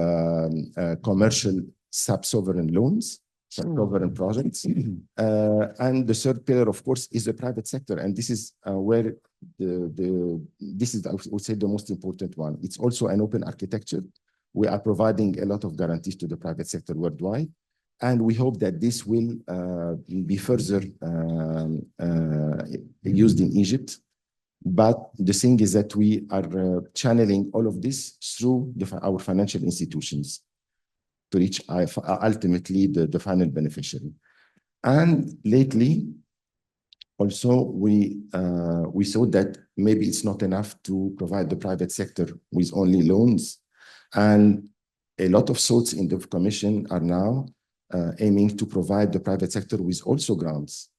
commercial sub-sovereign loans, sub-sovereign projects. And the third pillar, of course, is the private sector. And this is where this is, I would say, the most important one. It's also an open architecture. We are providing a lot of guarantees to the private sector worldwide, and we hope that this will be further used in Egypt. But the thing is that we are channeling all of this through our financial institutions to reach ultimately the final beneficiary. And lately, also, we saw that maybe it's not enough to provide the private sector with only loans. And a lot of thoughts in the Commission are now aiming to provide the private sector with also grants,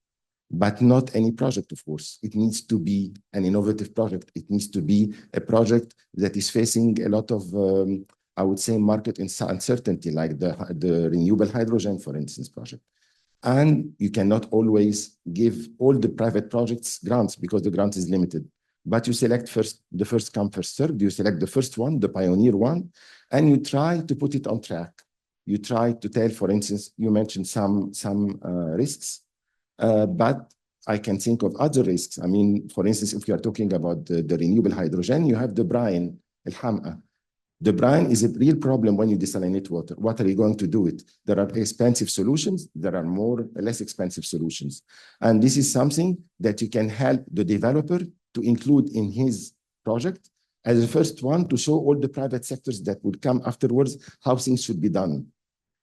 but not any project, of course. It needs to be an innovative project. It needs to be a project that is facing a lot of, I would say, market uncertainty, like the renewable hydrogen, for instance, project. And you cannot always give all the private projects grants because the grant is limited. But you select the first come, first served. You select the first one, the pioneer one, and you try to put it on track. You try to tell, for instance, you mentioned some risks, but I can think of other risks. For instance, if you are talking about the renewable hydrogen, you have the brine, al-ham'a. The brine is a real problem when you desalinate water. What are you going to do with it? There are expensive solutions. There are less expensive solutions. And this is something that you can help the developer to include in his project as the first one to show all the private sectors that would come afterwards how things should be done,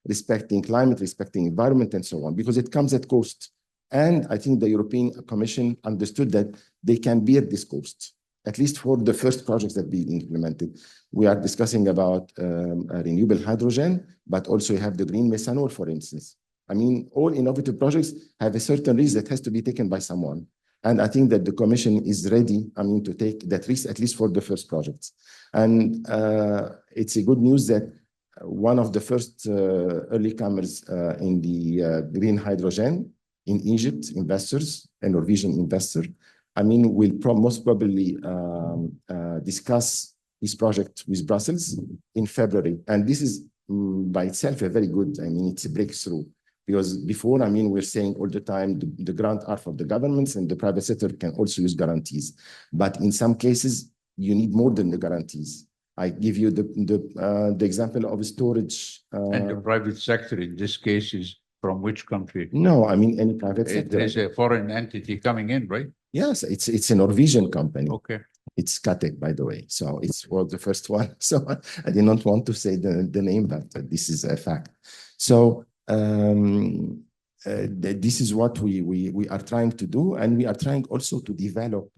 respecting climate, respecting environment, and so on, because it comes at cost. And I think the European Commission understood that they can bear this cost, at least for the first projects that be implemented. We are discussing about renewable hydrogen, but also you have the green methanol, for instance. All innovative projects have a certain risk that has to be taken by someone. And I think that the Commission is ready, to take that risk, at least for the first projects. And it's a good news that one of the first early comers in the green hydrogen in Egypt, investors, a Norwegian investor, will most probably discuss his project with Brussels in February. And this is by itself a very good, it's a breakthrough. Because before, we're saying all the time, the grants are for the governments and the private sector can also use guarantees. But in some cases, you need more than the guarantees. I give you the example of storage. And the private sector in this case is from which country? No, any private sector. It is a foreign entity coming in, right? Yes, it's a Norwegian company. Okay. It's Kate, by the way. So it's for the first one. So I did not want to say the name, but this is a fact. So this is what we are trying to do, and we are trying also to develop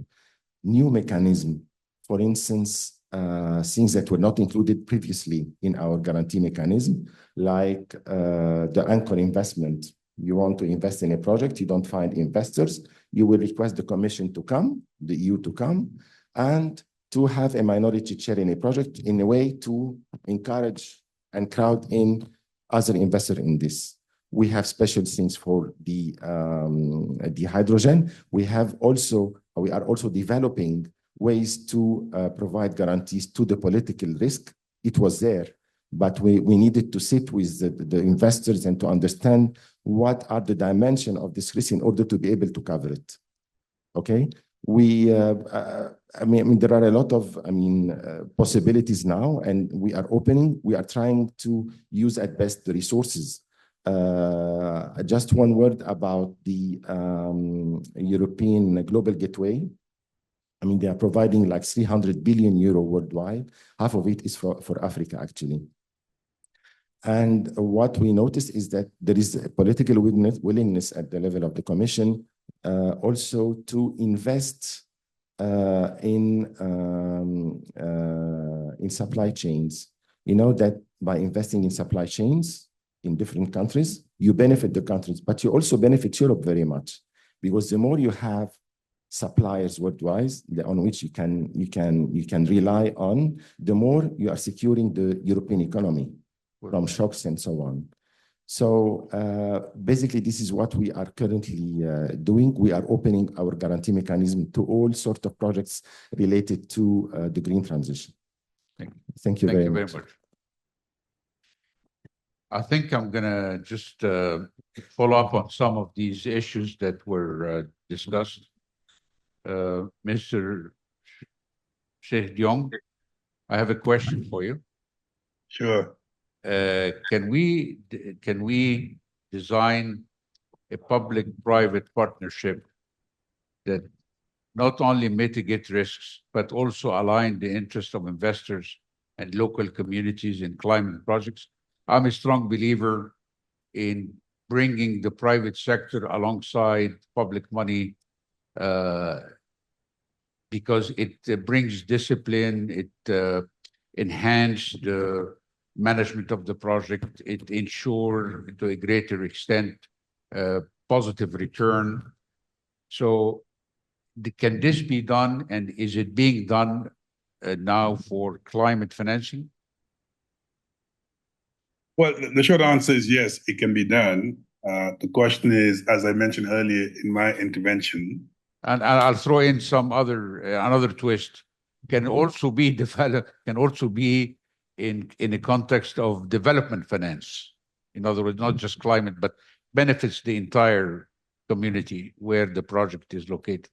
new mechanism. For instance, things that were not included previously in our guarantee mechanism, like the anchor investment. You want to invest in a project, you don't find investors, you will request the Commission to come, the EU to come, and to have a minority share in a project in a way to encourage and crowd in other investors in this. We have special things for the hydrogen. We are also developing ways to provide guarantees to the political risk. It was there, but we needed to sit with the investors and to understand what are the dimensions of this risk in order to be able to cover it. Okay, I mean, there are a lot of possibilities now, and we are opening. We are trying to use at best the resources. Just one word about the European Global Gateway. I mean, they are providing like 300 billion euro worldwide. Half of it is for Africa, actually. And what we noticed is that there is a political willingness at the level of the Commission also to invest in supply chains. You know that by investing in supply chains in different countries, you benefit the countries, but you also benefit Europe very much, because the more you have suppliers worldwide on which you can rely on, the more you are securing the European economy from shocks and so on. So basically, this is what we are currently doing. We are opening our guarantee mechanism to all sorts of projects related to the green transition. Thank you very much. I think I'm going to just follow up on some of these issues that were discussed. Mr. Sheikh Diong, I have a question for you. Sure. Can we design a public-private partnership that not only mitigate risks, but also align the interests of investors and local communities in climate projects? I'm a strong believer in bringing the private sector alongside public money because it brings discipline, it enhances the management of the project, it ensures to a greater extent positive return. So can this be done, and is it being done now for climate financing? Well, the short answer is yes, it can be done. The question is, as I mentioned earlier in my intervention, and I'll throw in some another twist. Can also be developed. Can also be in a context of development finance. In other words, not just climate, but benefits the entire community where the project is located.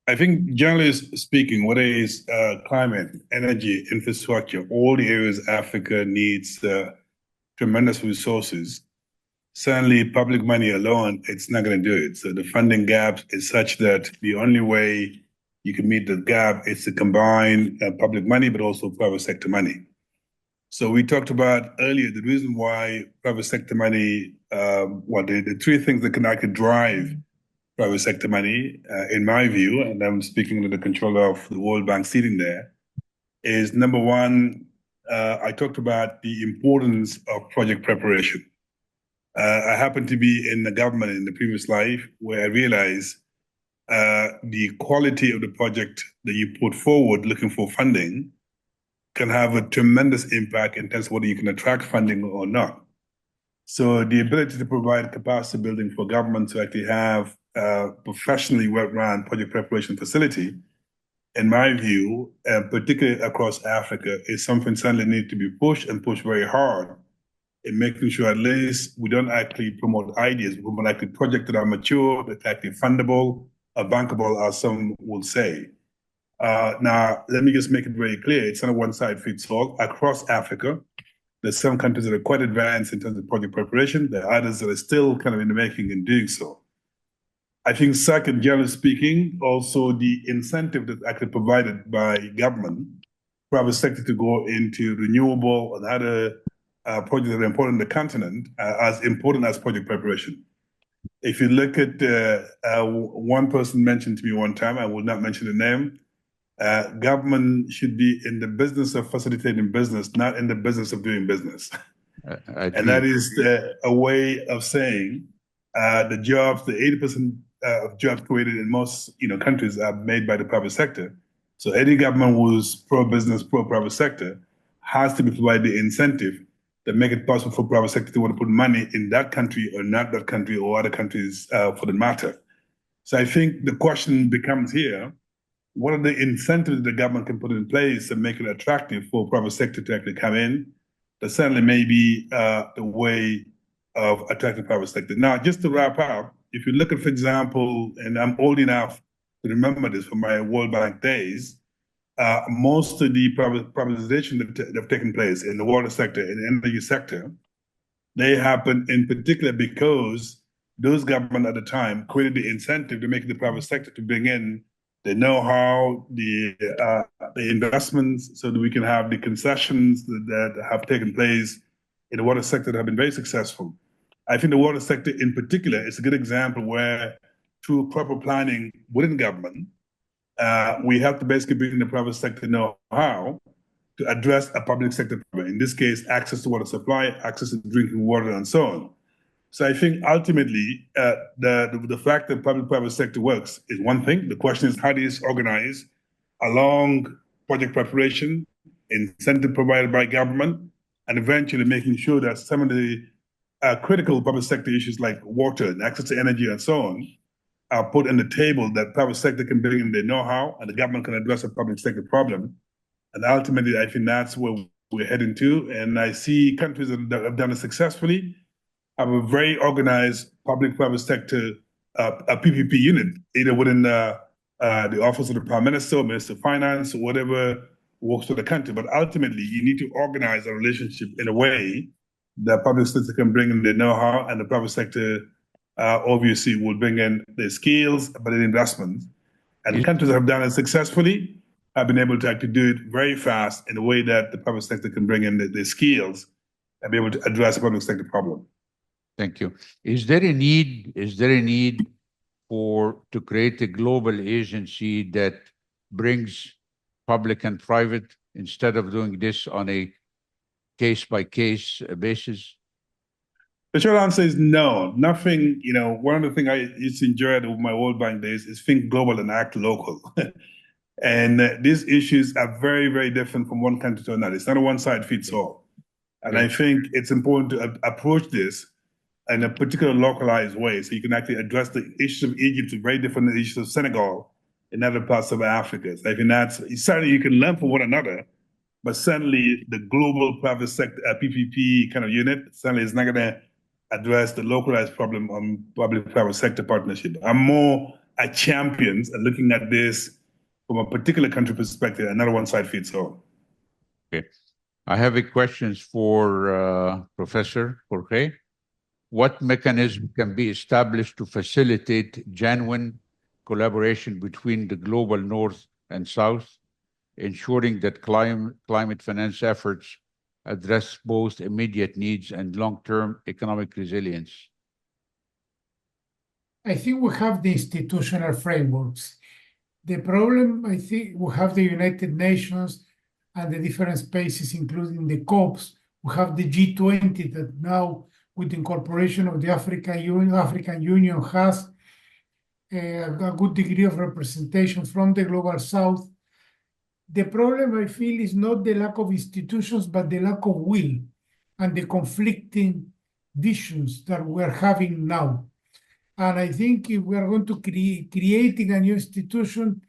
I think, generally speaking, what is climate, energy, infrastructure, all the areas Africa needs tremendous resources. Certainly, public money alone, it's not going to do it. So the funding gap is such that the only way you can meet the gap is to combine public money, but also private sector money. So we talked about earlier the reason why private sector money, the three things that can actually drive private sector money, in my view, and I'm speaking to the controller of the World Bank sitting there, is number one, I talked about the importance of project preparation. I happened to be in the government in the previous life where I realized the quality of the project that you put forward looking for funding can have a tremendous impact in terms of whether you can attract funding or not. So the ability to provide capacity building for government to actually have professionally well-run project preparation facility, in my view, particularly across Africa, is something certainly need to be pushed and pushed very hard in making sure at least we don't actually promote ideas, we promote actually projects that are mature, that are actually fundable, or bankable, as some will say. Now, let me just make it very clear. It's not a one-size-fits-all. Across Africa, there's some countries that are quite advanced in terms of project preparation. There are others that are still kind of in the making in doing so. I think second, generally speaking, also the incentive that's actually provided by government, private sector to go into renewable and other projects that are important in the continent, as important as project preparation. If you look at one person mentioned to me one time, I will not mention the name, government should be in the business of facilitating business, not in the business of doing business. And that is a way of saying the jobs, the 80% of jobs created in most countries are made by the private sector. So any government who's pro-business, pro-private sector has to be provided the incentive that make it possible for private sector to want to put money in that country or not that country or other countries for the matter. So I think the question becomes here, what are the incentives the government can put in place to make it attractive for private sector to actually come in? That certainly may be the way of attracting private sector. Now, just to wrap up, if you look at, for example, and I'm old enough to remember this from my World Bank days, most of the privatization that have taken place in the water sector, in the energy sector, they happen in particular because those government at the time created the incentive to make the private sector to bring in the know-how, the investments, so that we can have the concessions that have taken place in the water sector that have been very successful. I think the water sector in particular is a good example where through proper planning within government, we have to basically bring the private sector know-how to address a public sector problem. In this case, access to water supply, access to drinking water, and so on. So I think ultimately, the fact that public-private sector works is one thing. The question is, how do you organize along project preparation, incentive provided by government, and eventually making sure that some of the critical public sector issues like water and access to energy and so on are put on the table, that private sector can bring in their know-how and the government can address a public sector problem. And ultimately, I think that's where we're heading to. And I see countries that have done it successfully have a very organized public-private sector, a PPP unit, either within the office of the Prime Minister or Minister of Finance, or whatever works for the country. But ultimately, you need to organize a relationship in a way that public sector can bring in the know-how and the private sector obviously will bring in the skills, but the investments. And countries that have done it successfully have been able to actually do it very fast in a way that the private sector can bring in the skills and be able to address the public sector problem. Thank you. Is there a need to create a global agency that brings public and private instead of doing this on a case-by-case basis? The short answer is no. Nothing, one of the things I used to enjoy at my World Bank days is think global and act local. And these issues are very, very different from one country to another. It's not a one-size-fits-all. And I think it's important to approach this in a particular localized way, so you can actually address the issues of Egypt with very different issues of Senegal and other parts of Africa. So I think that's certainly you can learn from one another, but certainly the global private sector PPP kind of unit certainly is not going to address the localized problem on public-private sector partnership. I'm more a champion and looking at this from a particular country perspective, and not a one-size-fits-all. Okay, I have a questions for Professor Jorge. What mechanism can be established to facilitate genuine collaboration between the global North and South, ensuring that climate finance efforts address both immediate needs and long-term economic resilience? I think we have the institutional frameworks. The problem, I think, we have the United Nations and the different spaces, including the COPs. We have the G20 that now, with the incorporation of the African Union has a good degree of representation from the Global South. The problem, I feel, is not the lack of institutions, but the lack of will and the conflicting visions that we're having now. And I think if we are going to creating a new institution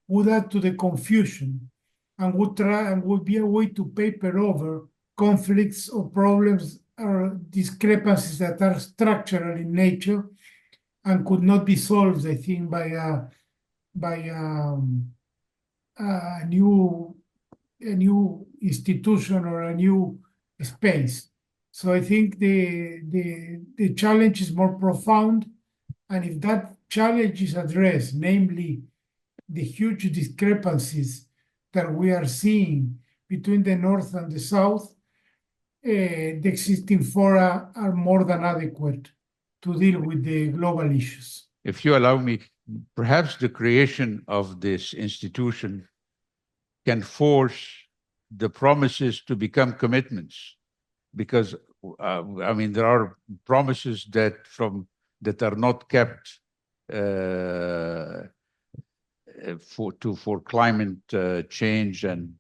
would add to the confusion and would be a way to paper over conflicts or problems or discrepancies that are structural in nature and could not be solved, I think, by a new institution or a new space. So I think the challenge is more profound, and if that challenges addressed, namely the huge discrepancies that we are seeing between the North and the South, the existing fora are more than adequate to deal with the global issues. If you allow me, perhaps the creation of this institution can force the promises to become commitments, because I mean there are promises that are not kept for climate change, and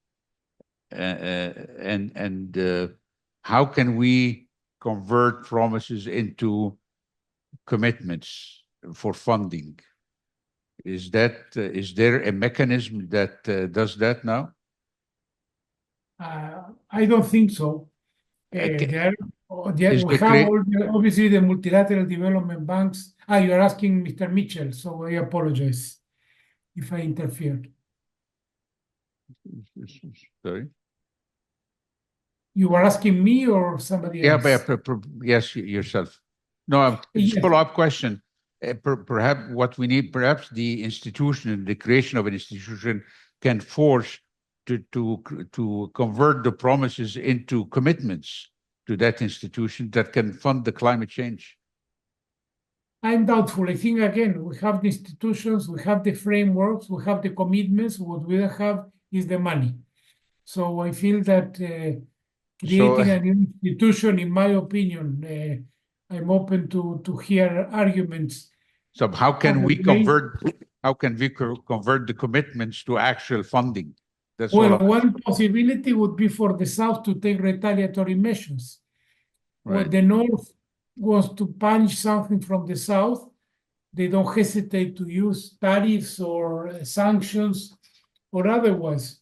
how can we convert promises into commitments for funding? Is there a mechanism that does that now? I don't think so. We have obviously the multilateral development banks. You're asking Mr. Mitchell, so I apologize if I interfered. Sorry? You were asking me or somebody else? Yeah, yes, yourself. No, it's a follow-up question. Perhaps what we need, perhaps the institution, the creation of an institution can force to convert the promises into commitments to that institution that can fund the climate change. I'm doubtful. I think, again, we have the institutions, we have the frameworks, we have the commitments. What we don't have is the money. So I feel that creating a new institution, in my opinion, I'm open to hear arguments. So how can we convert the commitments to actual funding? One possibility would be for the South to take retaliatory measures. Right. When the North wants to punish something from the South, they don't hesitate to use tariffs or sanctions or otherwise.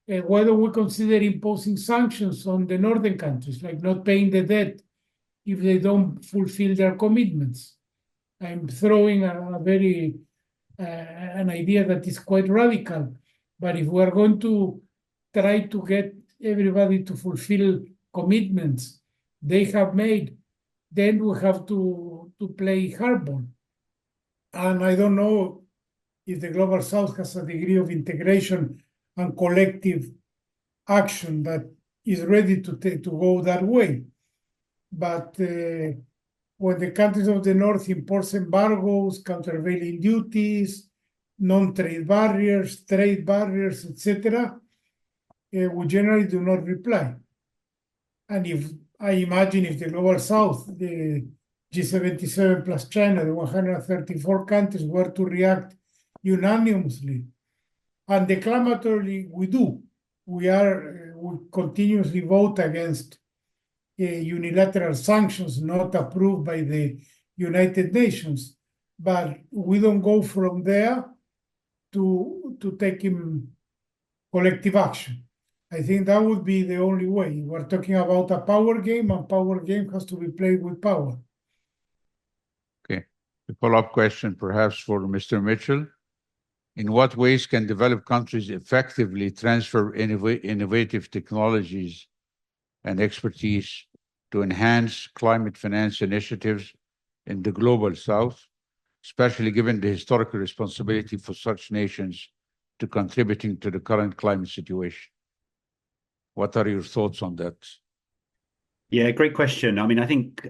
Why don't we consider imposing sanctions on the northern countries, like not paying the debt if they don't fulfill their commitments? I'm throwing an idea that is quite radical. But if we're going to try to get everybody to fulfill commitments they have made, then we have to play hardball. And I don't know if the Global South has a degree of integration and collective action that is ready to go that way. But when the countries of the North impose embargoes, countervailing duties, non-trade barriers, trade barriers, etc., we generally do not reply. And if I imagine if the Global South, the G77 plus China, the 134 countries were to react unanimously and declamatorily, we do. We continuously vote against unilateral sanctions not approved by the United Nations, but we don't go from there to taking collective action. I think that would be the only way. We're talking about a power game, and power game has to be played with power. Okay. A follow-up question perhaps for Mr. Mitchell. In what ways can developed countries effectively transfer innovative technologies and expertise to enhance climate finance initiatives in the Global South, especially given the historical responsibility for such nations to contributing to the current climate situation? What are your thoughts on that? Yeah, great question. I mean, I think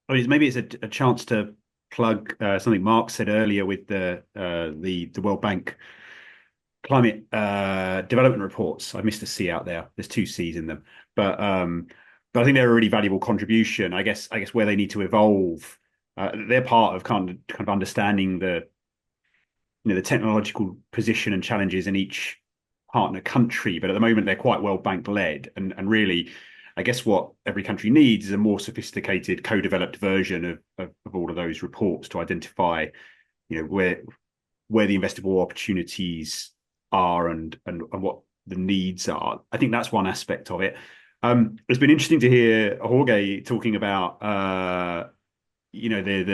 maybe it's a chance to plug something Mark said earlier with the World Bank climate development reports. I missed a C out there. There's 2 C's in them, but I think they're a really valuable contribution. I guess where they need to evolve, they're part of kind of understanding the technological position and challenges in each partner country, but at the moment they're quite World Bank led, and really, I guess what every country needs is a more sophisticated, co-developed version of all of those reports to identify, where the investable opportunities are and what the needs are. I think that's one aspect of it. It's been interesting to hear Jorge talking about the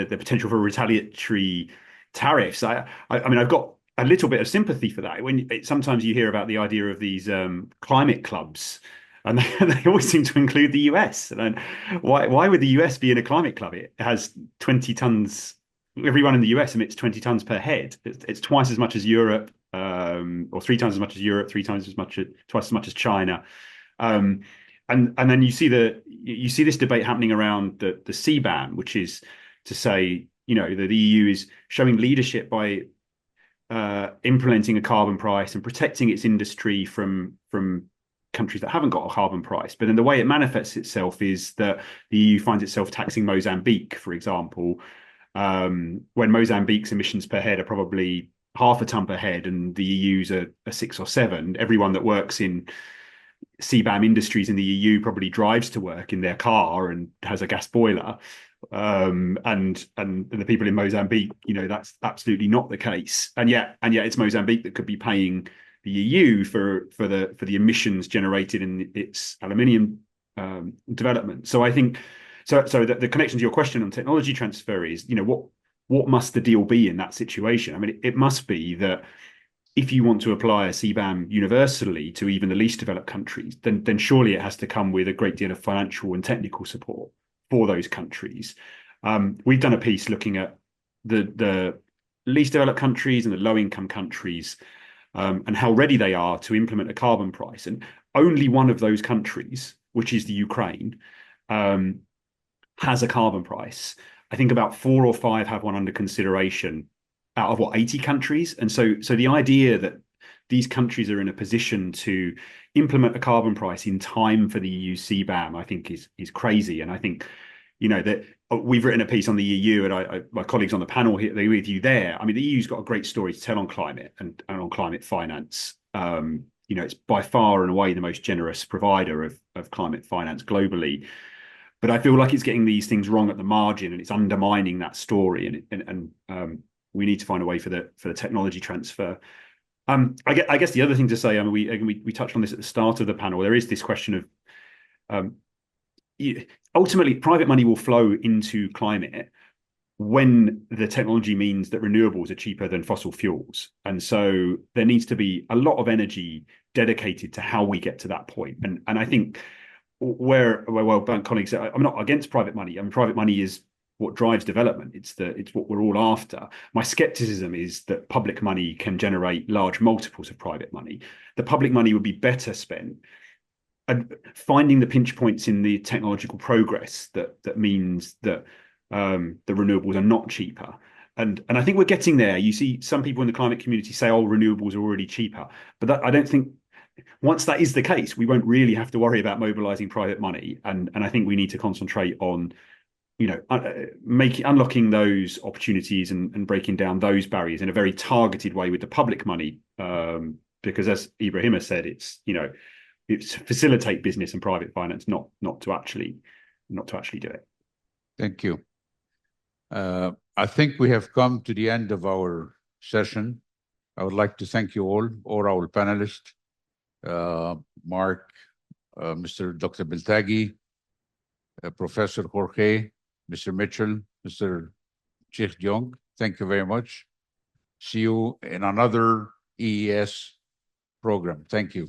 potential for retaliatory tariffs. I mean, I've got a little bit of sympathy for that. Sometimes you hear about the idea of these climate clubs, and they always seem to include the US. And why would the US be in a climate club? It has 20 tons everyone in the US emits 20 tons per head. It's twice as much as Europe, or 3 times as much as Europe, twice as much as China. And then you see this debate happening around the CBAM, which is to say, that the EU is showing leadership by implementing a carbon price and protecting its industry from countries that haven't got a carbon price. But then the way it manifests itself is that the EU finds itself taxing Mozambique, for example, when Mozambique's emissions per head are probably half a ton per head and the EU's are 6 or 7. Everyone that works in CBAM industries in the EU probably drives to work in their car and has a gas boiler. And the people in Mozambique, that's absolutely not the case. And yet it's Mozambique that could be paying the EU for the emissions generated in its aluminium development. So I think the connection to your question on technology transfer is, what must the deal be in that situation? I mean, it must be that if you want to apply a CBAM universally to even the least developed countries, then surely it has to come with a great deal of financial and technical support for those countries. We've done a piece looking at the least developed countries and the low-income countries, and how ready they are to implement a carbon price. And only one of those countries, which is the Ukraine, has a carbon price. I think about 4 or 5 have one under consideration out of 80 countries. And so the idea that these countries are in a position to implement a carbon price in time for the EU CBAM, I think is crazy. And I think, that we've written a piece on the EU, and my colleagues on the panel here, they with you there. I mean, the EU's got a great story to tell on climate and on climate finance. It's by far and away the most generous provider of climate finance globally. But I feel like it's getting these things wrong at the margin, and it's undermining that story. And we need to find a way for the technology transfer. I guess the other thing to say, I mean, we touched on this at the start of the panel. There is this question of ultimately private money will flow into climate when the technology means that renewables are cheaper than fossil fuels. And so there needs to be a lot of energy dedicated to how we get to that point. And I think where Bank colleagues, I'm not against private money. I mean, private money is what drives development. It's what we're all after. My skepticism is that public money can generate large multiples of private money. The public money would be better spent finding the pinch points in the technological progress that means that the renewables are not cheaper. And I think we're getting there. You see some people in the climate community say, oh, renewables are already cheaper. But I don't think once that is the case, we won't really have to worry about mobilizing private money. And I think we need to concentrate on unlocking those opportunities and breaking down those barriers in a very targeted way with the public money, because as Ibrahim has said, it's to facilitate business and private finance, not to actually do it. Thank you. I think we have come to the end of our session. I would like to thank you all our panelists, Mark, Mr. Dr. Beltagi, Professor Jorge, Mr. Mitchell, Mr. Sheikh Jong. Thank you very much. See you in another EES program. Thank you.